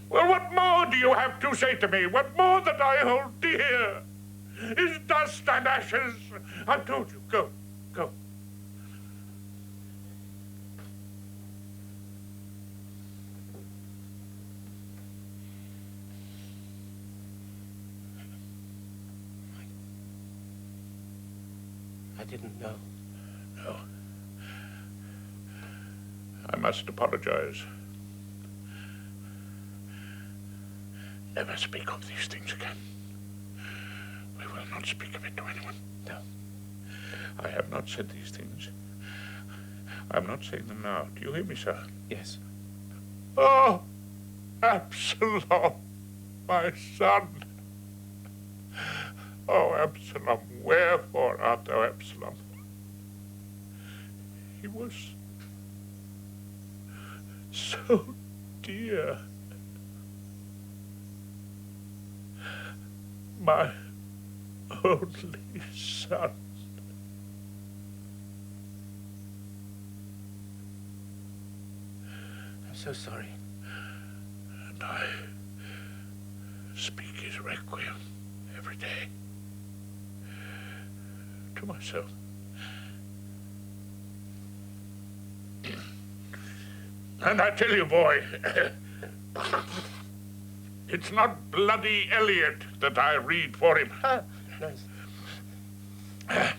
Well, what more do you have to say to me? What more that I hold dear is dust and ashes? I've told you, go, go. I didn't know. No. I must apologize. Never speak of these things again. We will not speak of it to anyone. No. I have not said these things. I'm not saying them now. Do you hear me, sir? Yes. Oh, Absalom. my son. Oh, Absalom, wherefore art thou Absalom? He was so dear. My only son. I'm so sorry. And I speak his requiem every day to myself. And I tell you, boy, it's not bloody Eliot that I read for him. Nice.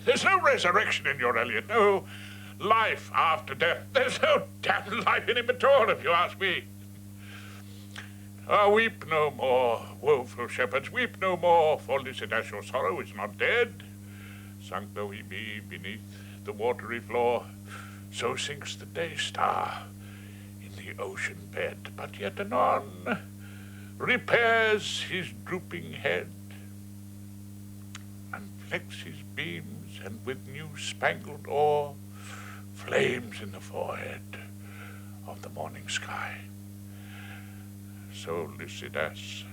There's no resurrection in your Eliot, no life after death. There's no damn life in him at all, if you ask me. Weep no more, woeful shepherds, weep no more, for Lycidas your sorrow is not dead. Sunk though he be beneath the watery floor, so sinks the day star in the ocean bed. But yet anon repairs his drooping head, and flecks his beams, and with new spangled ore flames in the forehead of the morning sky. So Lycidas,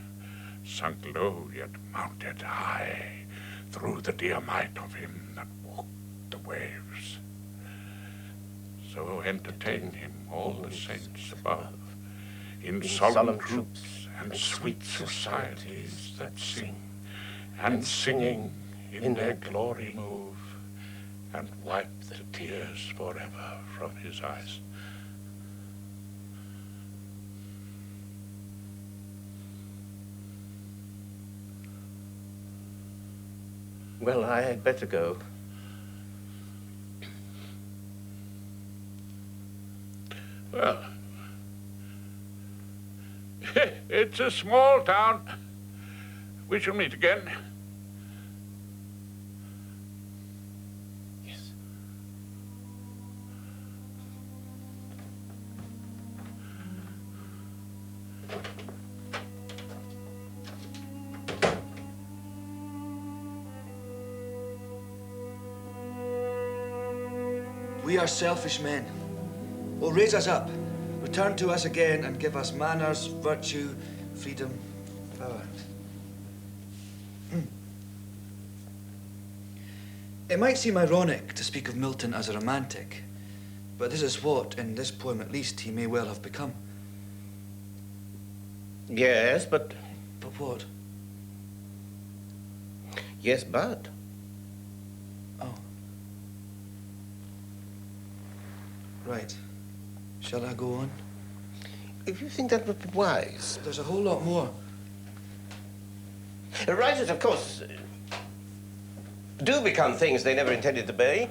sunk low yet mounted high, through the dear might of him that walked the waves. So entertain him all the saints above, in solemn troops and sweet societies that sing, and singing in their glory move, and wipe the tears forever from his eyes. Well, I had better go. Well, it's a small town. We shall meet again. Yes. We are selfish men. Oh, raise us up. Return to us again and give us manners, virtue, freedom, power. It might seem ironic to speak of Milton as a romantic, but this is what, in this poem at least, he may well have become. Yes, but... But what? Yes, but... Oh. Right. Shall I go on? If you think that would be wise. There's a whole lot more. Writers, of course, do become things they never intended to be.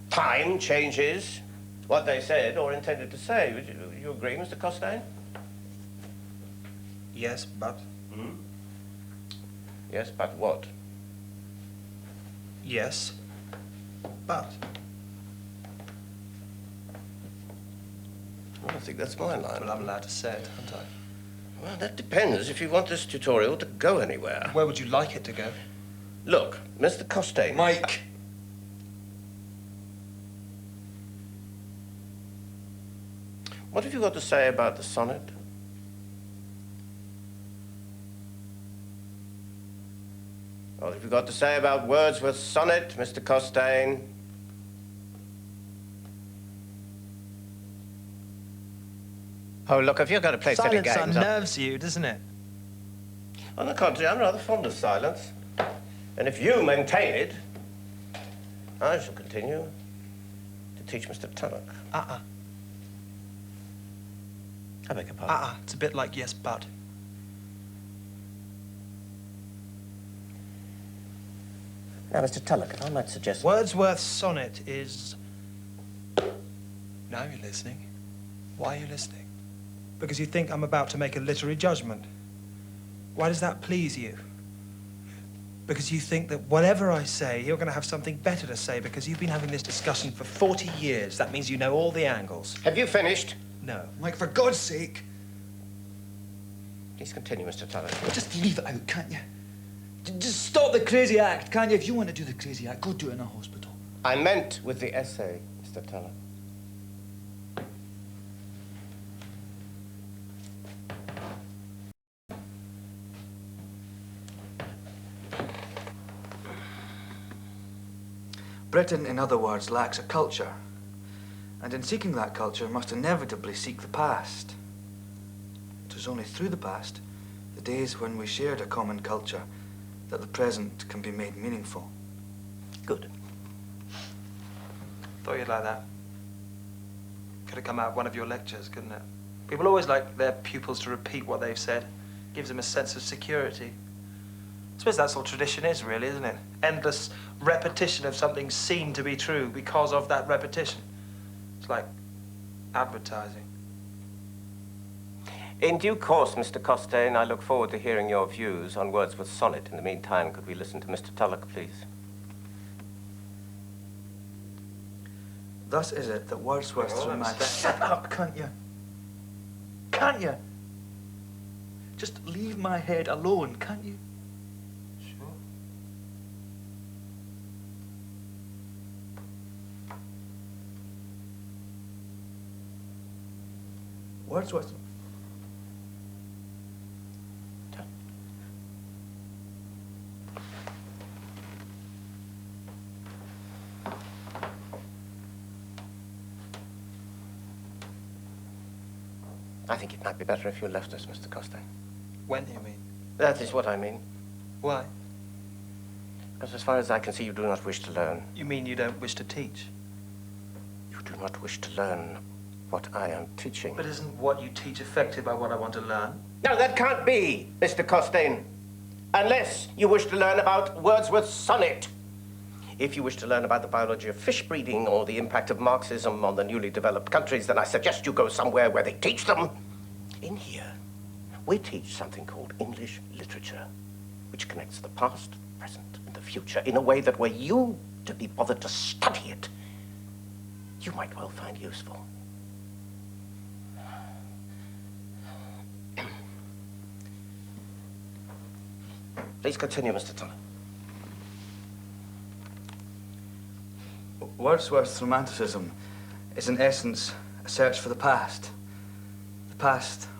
Time changes what they said or intended to say. Would you agree, Mr. Costain? Yes, but? Hmm? Yes, but what? Yes, but? Well, I think that's my line. Well, I'm allowed to say it, aren't I? Well, that depends if you want this tutorial to go anywhere. Where would you like it to go? Look, Mr. Costain. Mike! What have you got to say about the sonnet? What have you got to say about Wordsworth's sonnet, Mr. Costain? Oh, look, if you're going to play silly games... Silence unnerves you, doesn't it? On the contrary, I'm rather fond of silence. And if you maintain it, I shall continue to teach Mr. Tulloch. Uh-uh. I beg your pardon. Uh-uh. It's a bit like yes, but. Now, Mr. Tulloch, if I might suggest... Wordsworth's sonnet is... Now you're listening. Why are you listening? Because you think I'm about to make a literary judgment. Why does that please you? Because you think that whatever I say, you're going to have something better to say because you've been having this discussion for 40 years. That means you know all the angles. Have you finished? No. Mike, for God's sake. Please continue, Mr. Tulloch. Just leave it out, can't you? Just stop the crazy act, can't you? If you want to do the crazy act, go do it in a hospital. I meant with the essay, Mr. Tulloch. Britain, in other words, lacks a culture, and in seeking that culture must inevitably seek the past. It was only through the past, the days when we shared a common culture, that the present can be made meaningful. Good. Thought you'd like that. Could have come out of one of your lectures, couldn't it? People always like their pupils to repeat what they've said. Gives them a sense of security. I suppose that's all tradition is, really, isn't it? Endless repetition of something seen to be true because of that repetition. It's like advertising. In due course, Mr. Costain, I look forward to hearing your views on Wordsworth's sonnet. In the meantime, could we listen to Mr. Tulloch, please? Thus is it that Wordsworth's romantic... Shut up, can't you? Can't you? Just leave my head alone, can't you? Sure. Wordsworth... I think it might be better if you left us, Mr. Costain. When do you mean? That is what I mean. Why? Because as far as I can see, you do not wish to learn. You mean you don't wish to teach? You do not wish to learn what I am teaching. But isn't what you teach affected by what I want to learn? No, that can't be, Mr. Costain. Unless you wish to learn about Wordsworth's sonnet. If you wish to learn about the biology of fish breeding or the impact of Marxism on the newly developed countries, then I suggest you go somewhere where they teach them. In here, we teach something called English literature, which connects the past, present, and the future in a way that were you to be bothered to study it, you might well find useful. Please continue, Mr. Tulloch. Wordsworth's romanticism is in essence a search for the past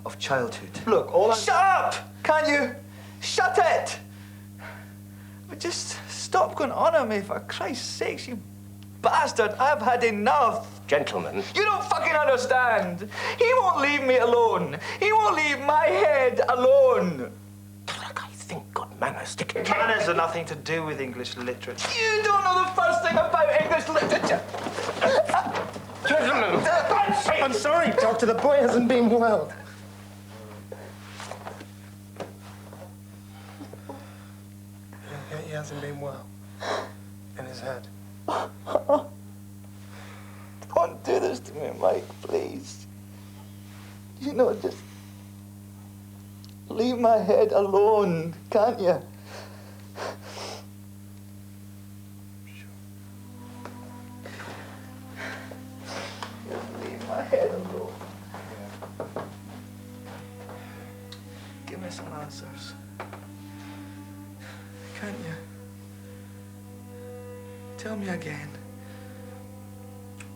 of childhood. Look, Shut up! Can't you? Shut it! But just stop going on at me, for Christ's sakes, you bastard. I've had enough. Gentlemen. You don't fucking understand. He won't leave me alone. He won't leave my head alone. I think good manners. Manners are nothing to do with English literature. You don't know the first thing about English literature. Gentlemen. I'm sorry, Doctor. The boy hasn't been well. He hasn't been well. In his head. Don't do this to me, Mike, please. You know, just leave my head alone, can't you? Leave my head alone. Give me some answers. Can't you? Tell me again.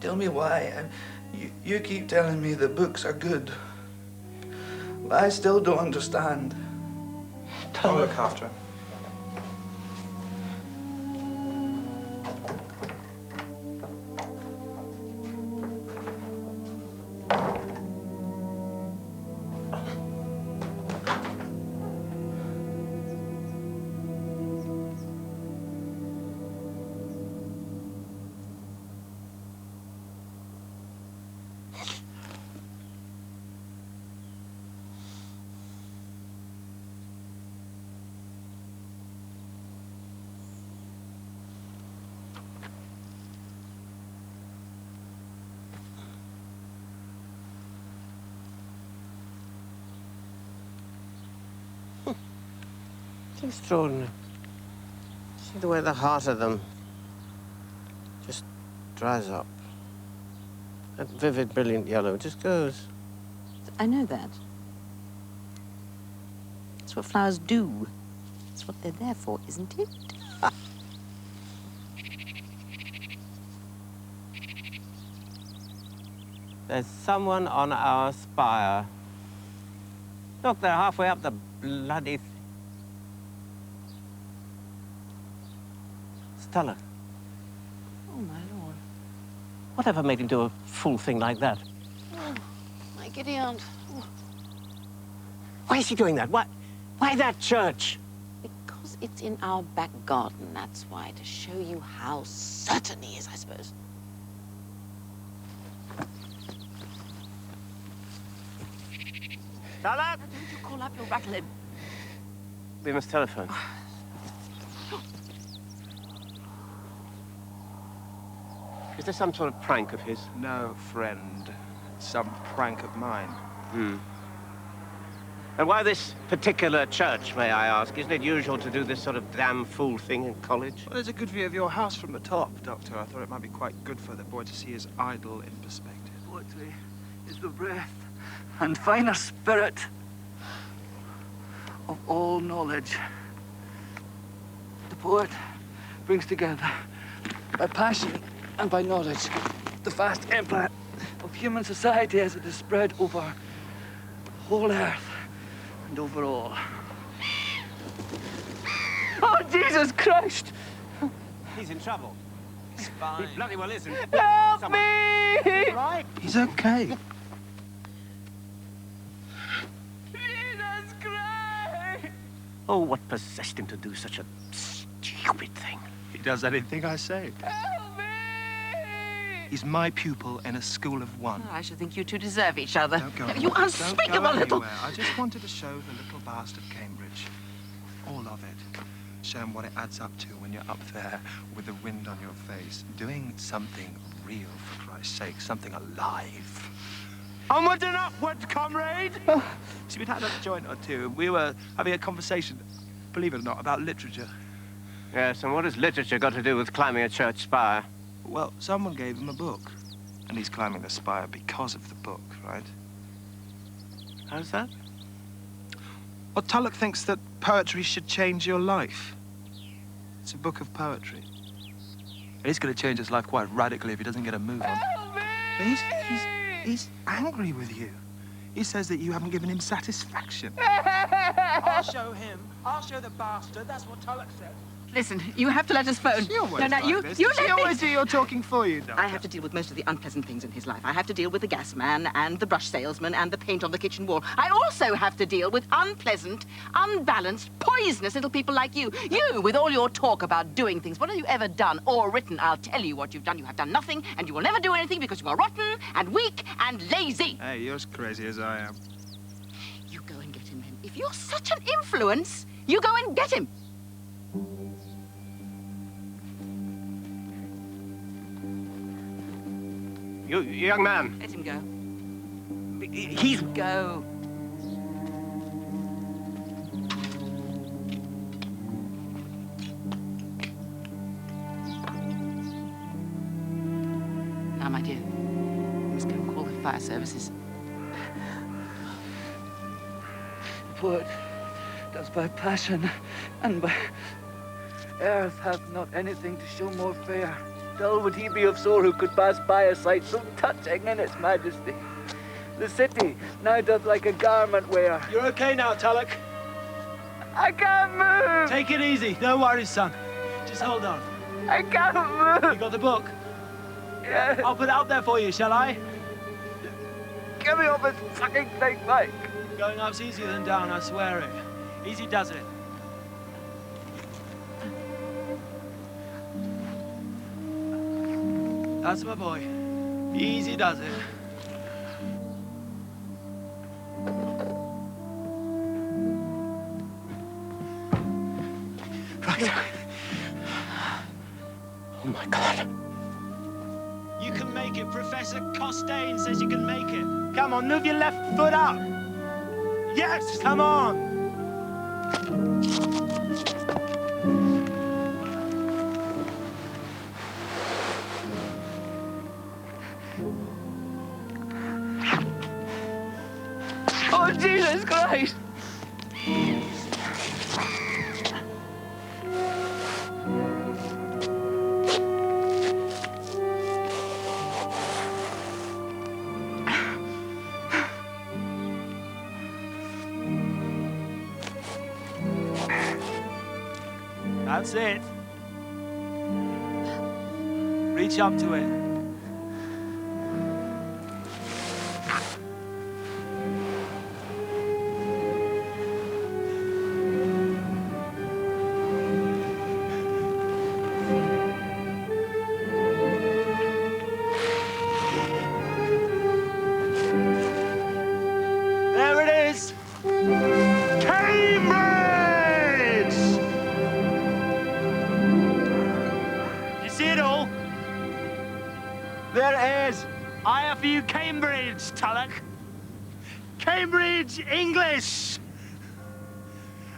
Tell me why. You keep telling me the books are good. But I still don't understand. I'll look after him. Extraordinary. See the way the heart of them just dries up. That vivid, brilliant yellow just goes. I know that. That's what flowers do. That's what they're there for, isn't it? There's someone on our spire. Look, they're halfway up the bloody... Stella. Oh, my lord. Whatever made him do a fool thing like that? Oh, my giddy aunt. Oh. Why is he doing that? Why that church? Because it's in our back garden, that's why. To show you how certain he is, I suppose. Sara! Don't you call up, you'll rattle him. We must telephone. Is there some sort of prank of his? No, friend. Some prank of mine. Hmm. And why this particular church, may I ask? Isn't it usual to do this sort of damn fool thing in college? Well, there's a good view of your house from the top, Doctor. I thought it might be quite good for the boy to see his idol in perspective. Poetry is the breath and finer spirit of all knowledge. The poet brings together, by passion and by knowledge, the vast empire of human society as it is spread over the whole earth and over all. Oh, Jesus Christ! He's in trouble. He's fine. He bloody well isn't. Help me! Right? He's okay. Jesus Christ! Oh, what possessed him to do such a stupid thing? He does anything I say. Help me! He's my pupil in a school of one. Oh, I should think you two deserve each other. Don't go You anywhere. unspeakable Don't go little... anywhere. I just wanted to show the little bastard Cambridge. All of it. Show him what it adds up to when you're up there with the wind on your face. Doing something real, for Christ's sake. Something alive. Onward and upward, comrade! See, we'd had a joint or two. We were having a conversation, believe it or not, about literature. Yes, and what has literature got to do with climbing a church spire? Well, someone gave him a book. And he's climbing the spire because of the book, right? How's that? Well, Tulloch thinks that poetry should change your life. It's a book of poetry. And he's going to change his life quite radically if he doesn't get a move on. But he's angry with you. He says that you haven't given him satisfaction. I'll show him. I'll show the bastard. That's what Tulloch said. Listen, you have to let us phone. She always No, like you this. let She me... always do your talking for you, Doctor. I have to deal with most of the unpleasant things in his life. I have to deal with the gas man and the brush salesman and the paint on the kitchen wall. I also have to deal with unpleasant, unbalanced, poisonous little people like you. You, with all your talk about doing things. What have you ever done or written? I'll tell you what you've done. You have done nothing, and you will never do anything because you are rotten and weak and lazy. Hey, you're as crazy as I am. You go and get him, then. If you're such an influence, you go and get him. You young man. Let him go. He's... Go. Now, my dear, you must go and call the fire services. The poet does by passion and by... Earth hath not anything to show more fair. Dull would he be of soul who could pass by a sight so touching in its majesty. The city now doth like a garment wear. You're okay now, Tulloch. I can't move! Take it easy. No worries, son. Just hold on. I can't move! You got the book? Yeah. I'll put it out there for you, shall I? Get me off this fucking thing, Mike. Going up's easier than down, I swear it. Easy does it. That's my boy. Easy does it. Right. Oh, my God. You can make it. Professor Costain says you can make it. Come on, move your left foot up. Yes, come on. Oh, Jesus Christ! That's it. Reach up to it. There it is. Cambridge! You see it all? There it is. I have for you Cambridge, Tulloch. Cambridge English.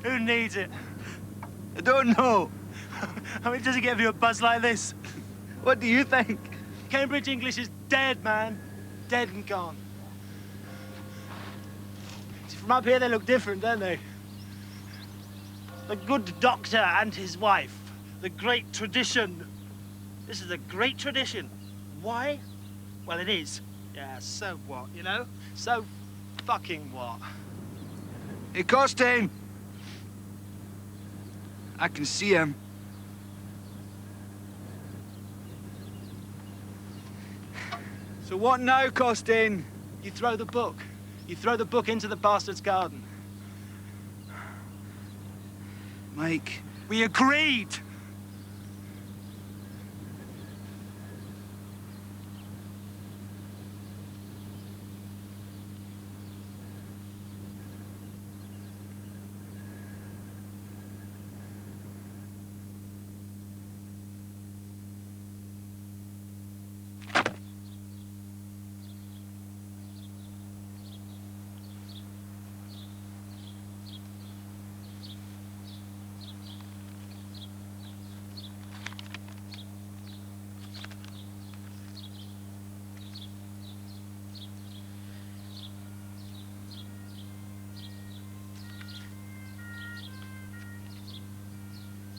Who needs it? I don't know. I mean, does it give you a buzz like this? What do you think? Cambridge English is dead, man. Dead and gone. See, from up here, they look different, don't they? The good doctor and his wife. The great tradition. This is a great tradition. Why? Well, it is. Yeah, so what, you know? So fucking what? Hey, Costain! I can see him. So what now, Costain? You throw the book. You throw the book into the bastard's garden. Mike. We agreed!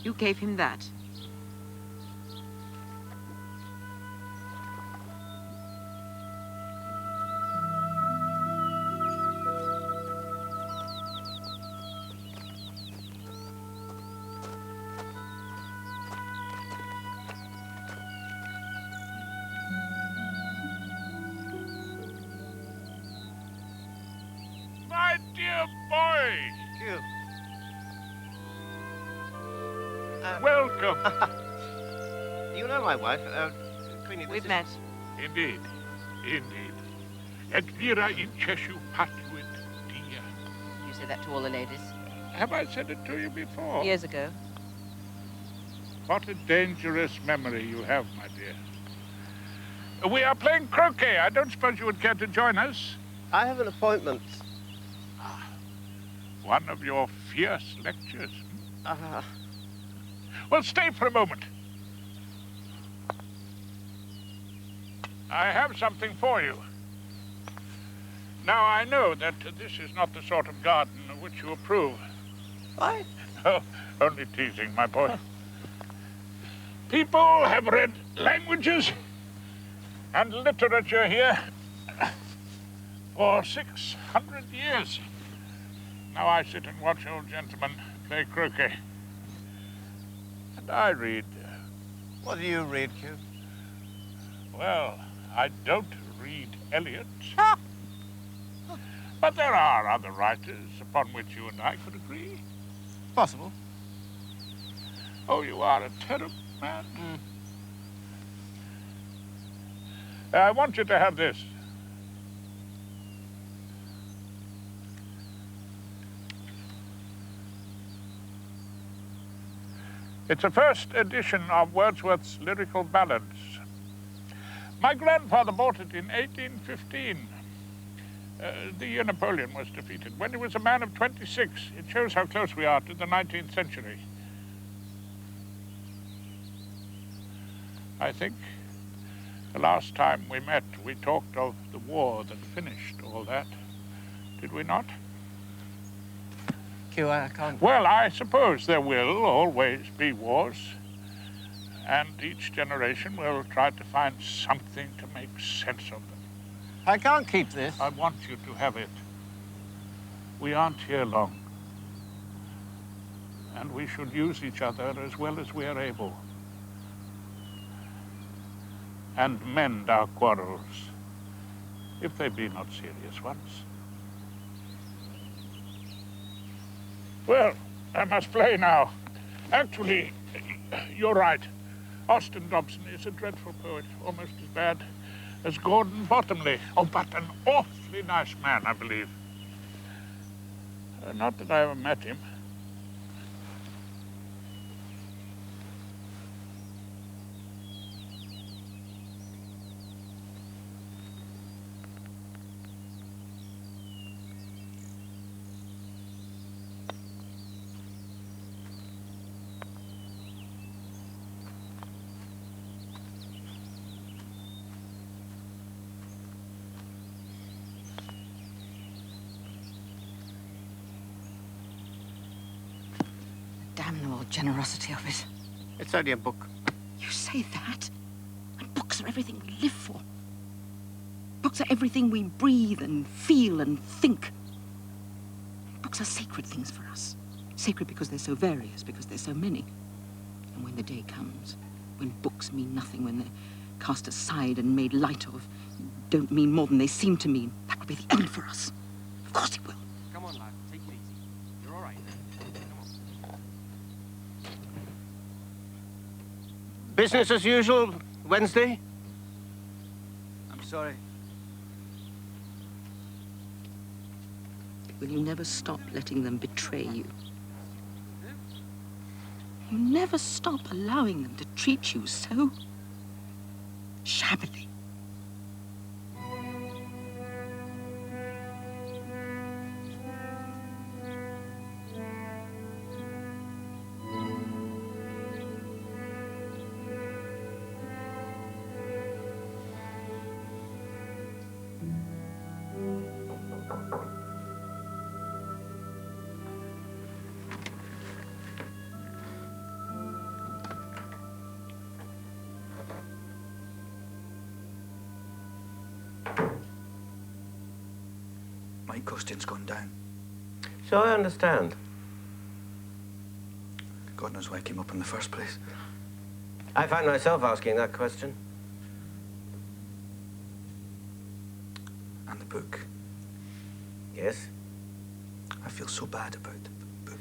You gave him that. My dear boy! You. Welcome. You know my wife, Queenie. We've met. Indeed, indeed. Elvira in Cheshire Patwin, dear. You say that to all the ladies? Have I said it to you before? Years ago. What a dangerous memory you have, my dear. We are playing croquet. I don't suppose you would care to join us. I have an appointment. One of your fierce lectures. Uh, Well, stay for a moment. I have something for you. Now, I know that this is not the sort of garden of which you approve. Why? Oh, only teasing, my boy. People have read languages and literature here for 600 years. Now I sit and watch old gentlemen play croquet. And I read. What do you read, Q? Well, I don't read Eliot. But there are other writers upon which you and I could agree. Possible. Oh, you are a terrible man. I want you to have this. It's a first edition of Wordsworth's lyrical ballads. My grandfather bought it in 1815. The year Napoleon was defeated, when he was a man of 26. It shows how close we are to the 19th century. I think the last time we met, we talked of the war that finished all that. Did we not? Q, I can't... Well, I suppose there will always be wars. And each generation will try to find something to make sense of them. I can't keep this. I want you to have it. We aren't here long. and we should use each other as well as we are able, and mend our quarrels, if they be not serious ones. Well, I must play now. Actually, you're right. Austin Dobson is a dreadful poet, almost as bad as Gordon Bottomley. Oh, but an awfully nice man, I believe. Not that I ever met him. Damnable generosity of it. It's only a book. You say that? And books are everything we live for. Books are everything we breathe and feel and think. Books are sacred things for us. Sacred because they're so various, because they're so many. And when the day comes, when books mean nothing, when they're cast aside and made light of, don't mean more than they seem to mean, that will be the end for us. Of course it will. Come on, lad. Take it easy. You're all right. Come on. Business as usual, Wednesday? I'm sorry. Will you never stop letting them betray you? You never stop allowing them to treat you so shabbily. My costing's gone down. So I understand. God knows why I came up in the first place. I find myself asking that question. And the book. Yes? I feel so bad about the book.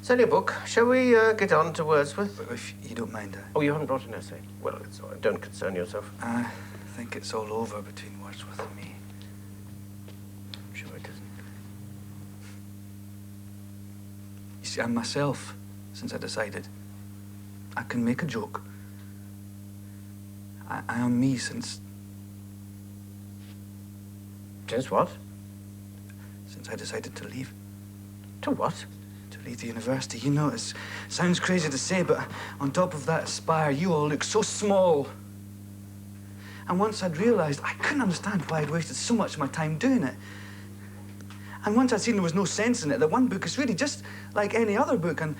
It's only a book. Shall we get on to Wordsworth? If you don't mind, Oh, you haven't brought an essay? Well, it's all right. Don't concern yourself. I think it's all over between Wordsworth and me. I'm sure it isn't. You see, I'm myself, since I decided. I can make a joke. I am me since... Since what? Since I decided to leave. To what? To leave the university. You know, it sounds crazy to say, but on top of that spire, you all look so small. And once I'd realised, I couldn't understand why I'd wasted so much of my time doing it. And once I'd seen there was no sense in it, that one book is really just like any other book, and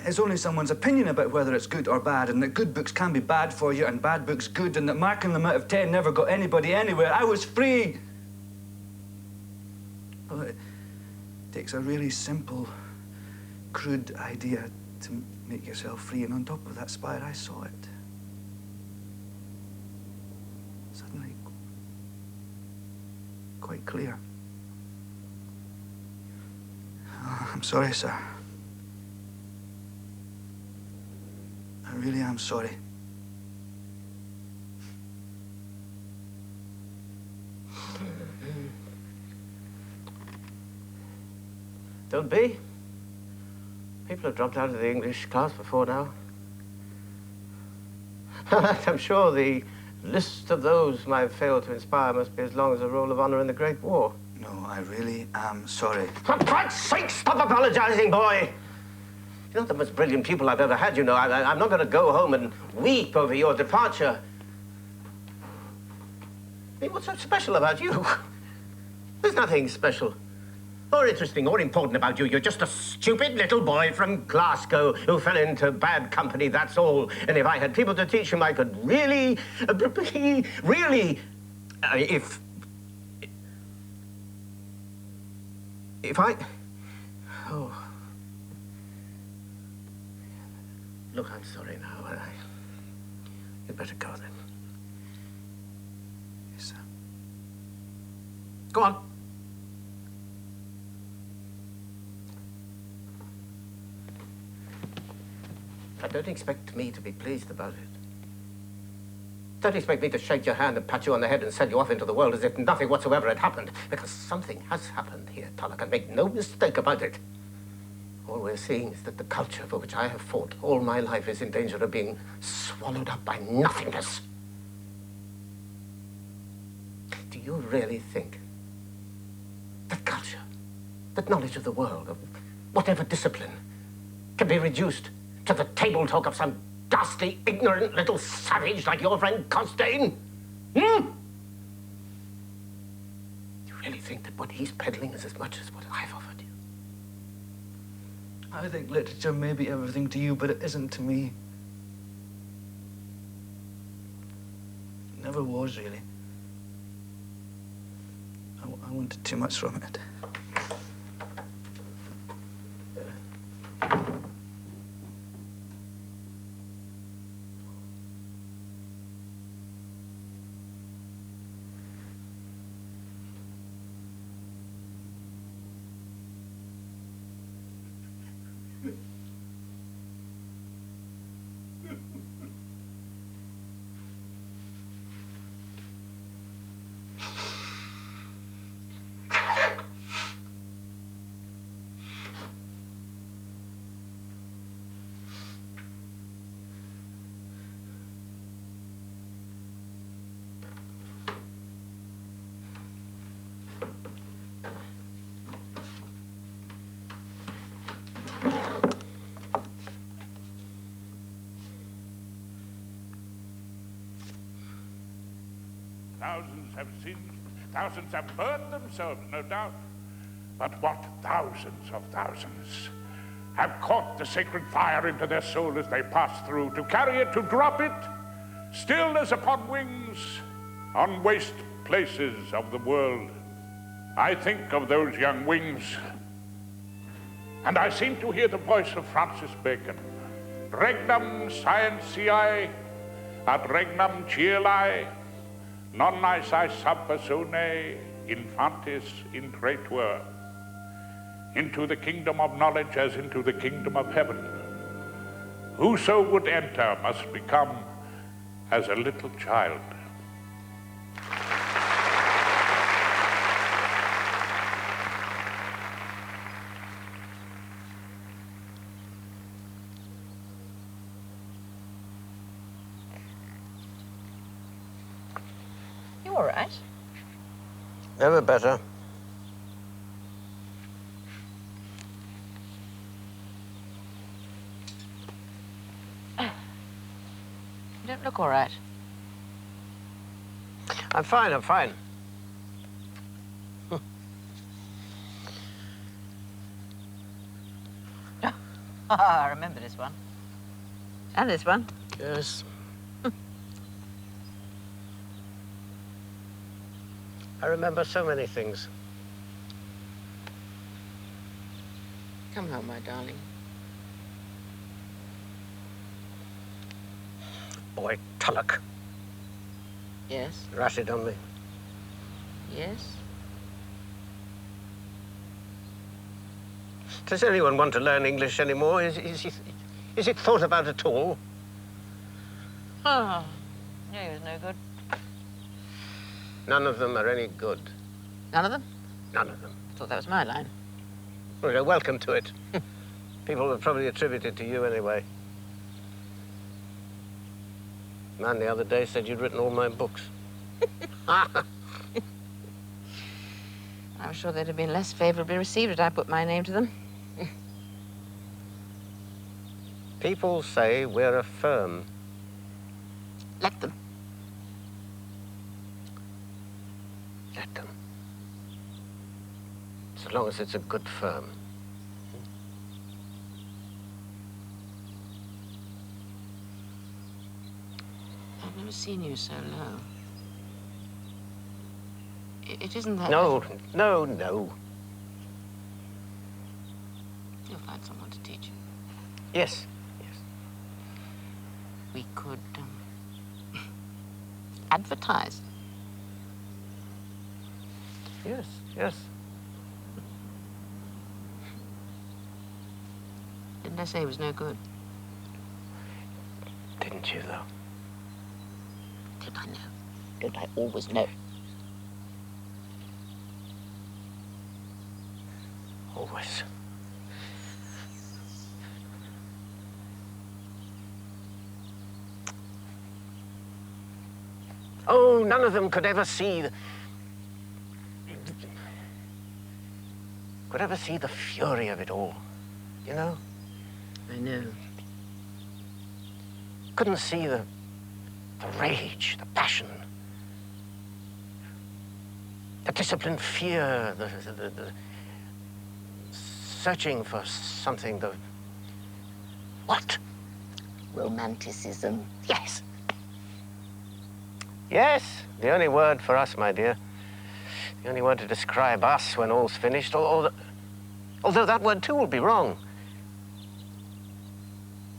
it's only someone's opinion about whether it's good or bad, and that good books can be bad for you and bad books good, and that marking them out of 10 never got anybody anywhere. I was free. Well, it takes a really simple, crude idea to make yourself free, and on top of that spire, I saw it. Suddenly, quite clear. Oh, I'm sorry, sir. I really am sorry. Don't be. People have dropped out of the English class before now. I'm sure the list of those whom I've failed to inspire must be as long as the Roll of Honor in the Great War. No, I really am sorry. For God's sake, stop apologizing, boy! You're not the most brilliant pupil I've ever had, you know. I'm not going to go home and weep over your departure. I mean, what's so special about you? There's nothing special or interesting or important about you. You're just a stupid little boy from Glasgow who fell into bad company, that's all. And if I had people to teach him, I could really, if I... Oh. Look, I'm sorry now. You'd better go then. Yes, sir. Go on. But don't expect me to be pleased about it. Don't expect me to shake your hand and pat you on the head and send you off into the world as if nothing whatsoever had happened, because something has happened here, Tulloch, and make no mistake about it. All we're seeing is that the culture for which I have fought all my life is in danger of being swallowed up by nothingness. Do you really think that culture, that knowledge of the world, of whatever discipline, can be reduced to the table talk of some ghastly, ignorant little savage like your friend Costain? Hmm? You really think that what he's peddling is as much as what I've offered you? I think literature may be everything to you, but it isn't to me. It never was, really. I wanted too much from it. Thousands have sinned, thousands have burned themselves, no doubt. But what thousands of thousands have caught the sacred fire into their soul as they pass through, to carry it, to drop it, still as upon wings, on waste places of the world. I think of those young wings, and I seem to hear the voice of Francis Bacon. Regnum scientiae ad regnum caeli, non nisi sub persone infantis incretur. Into the kingdom of knowledge as into the kingdom of heaven. Whoso would enter must become as a little child. You all right? Never better. You don't look all right. I'm fine, I'm fine. I remember this one. And this one. Yes. I remember so many things. Come home, my darling. Boy, Tulloch. Yes? Ratted on me. Yes? Does anyone want to learn English anymore? Is it thought about at all? Oh, no, he was no good. None of them are any good. None of them? None of them. I thought that was my line. Well, you're welcome to it. People will probably attribute it to you anyway. Man the other day said you'd written all my books. I'm sure they'd have been less favorably received had I put my name to them. People say we're a firm. Let them. Let them. So long as it's a good firm. I've never seen you so low. It isn't that... No. You'll find someone to teach you. Yes. could advertise. Yes, yes. Didn't I say it was no good? Didn't you, though? Did I know? Don't I always know? Always. Oh, none of them could ever see the fury of it all, you know? I know. Couldn't see the rage, the passion, the disciplined fear, the searching for something, the... What? Romanticism. Yes. Yes, the only word for us, my dear. The only word to describe us when all's finished, although that word too will be wrong.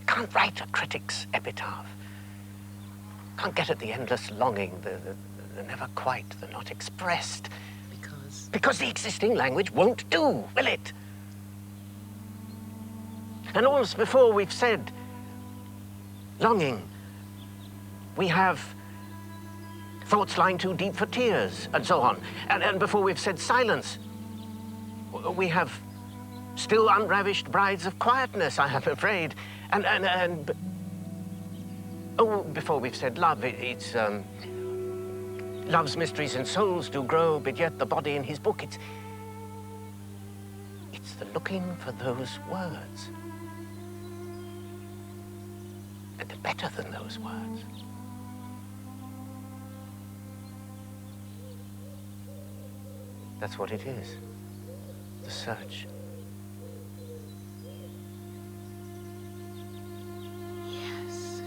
Can't write a critic's epitaph. Can't get at the endless longing, the never quite, the not expressed. Because the existing language won't do, will it? And almost before we've said longing, we have thoughts lying too deep for tears, and so on. And before we've said silence, we have still unravished brides of quietness, I am afraid. Oh, before we've said love, it's love's mysteries and souls do grow, but yet the body in his book, it's the looking for those words. And better than those words. That's what it is, the search. Yes.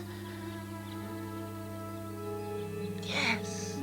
Yes.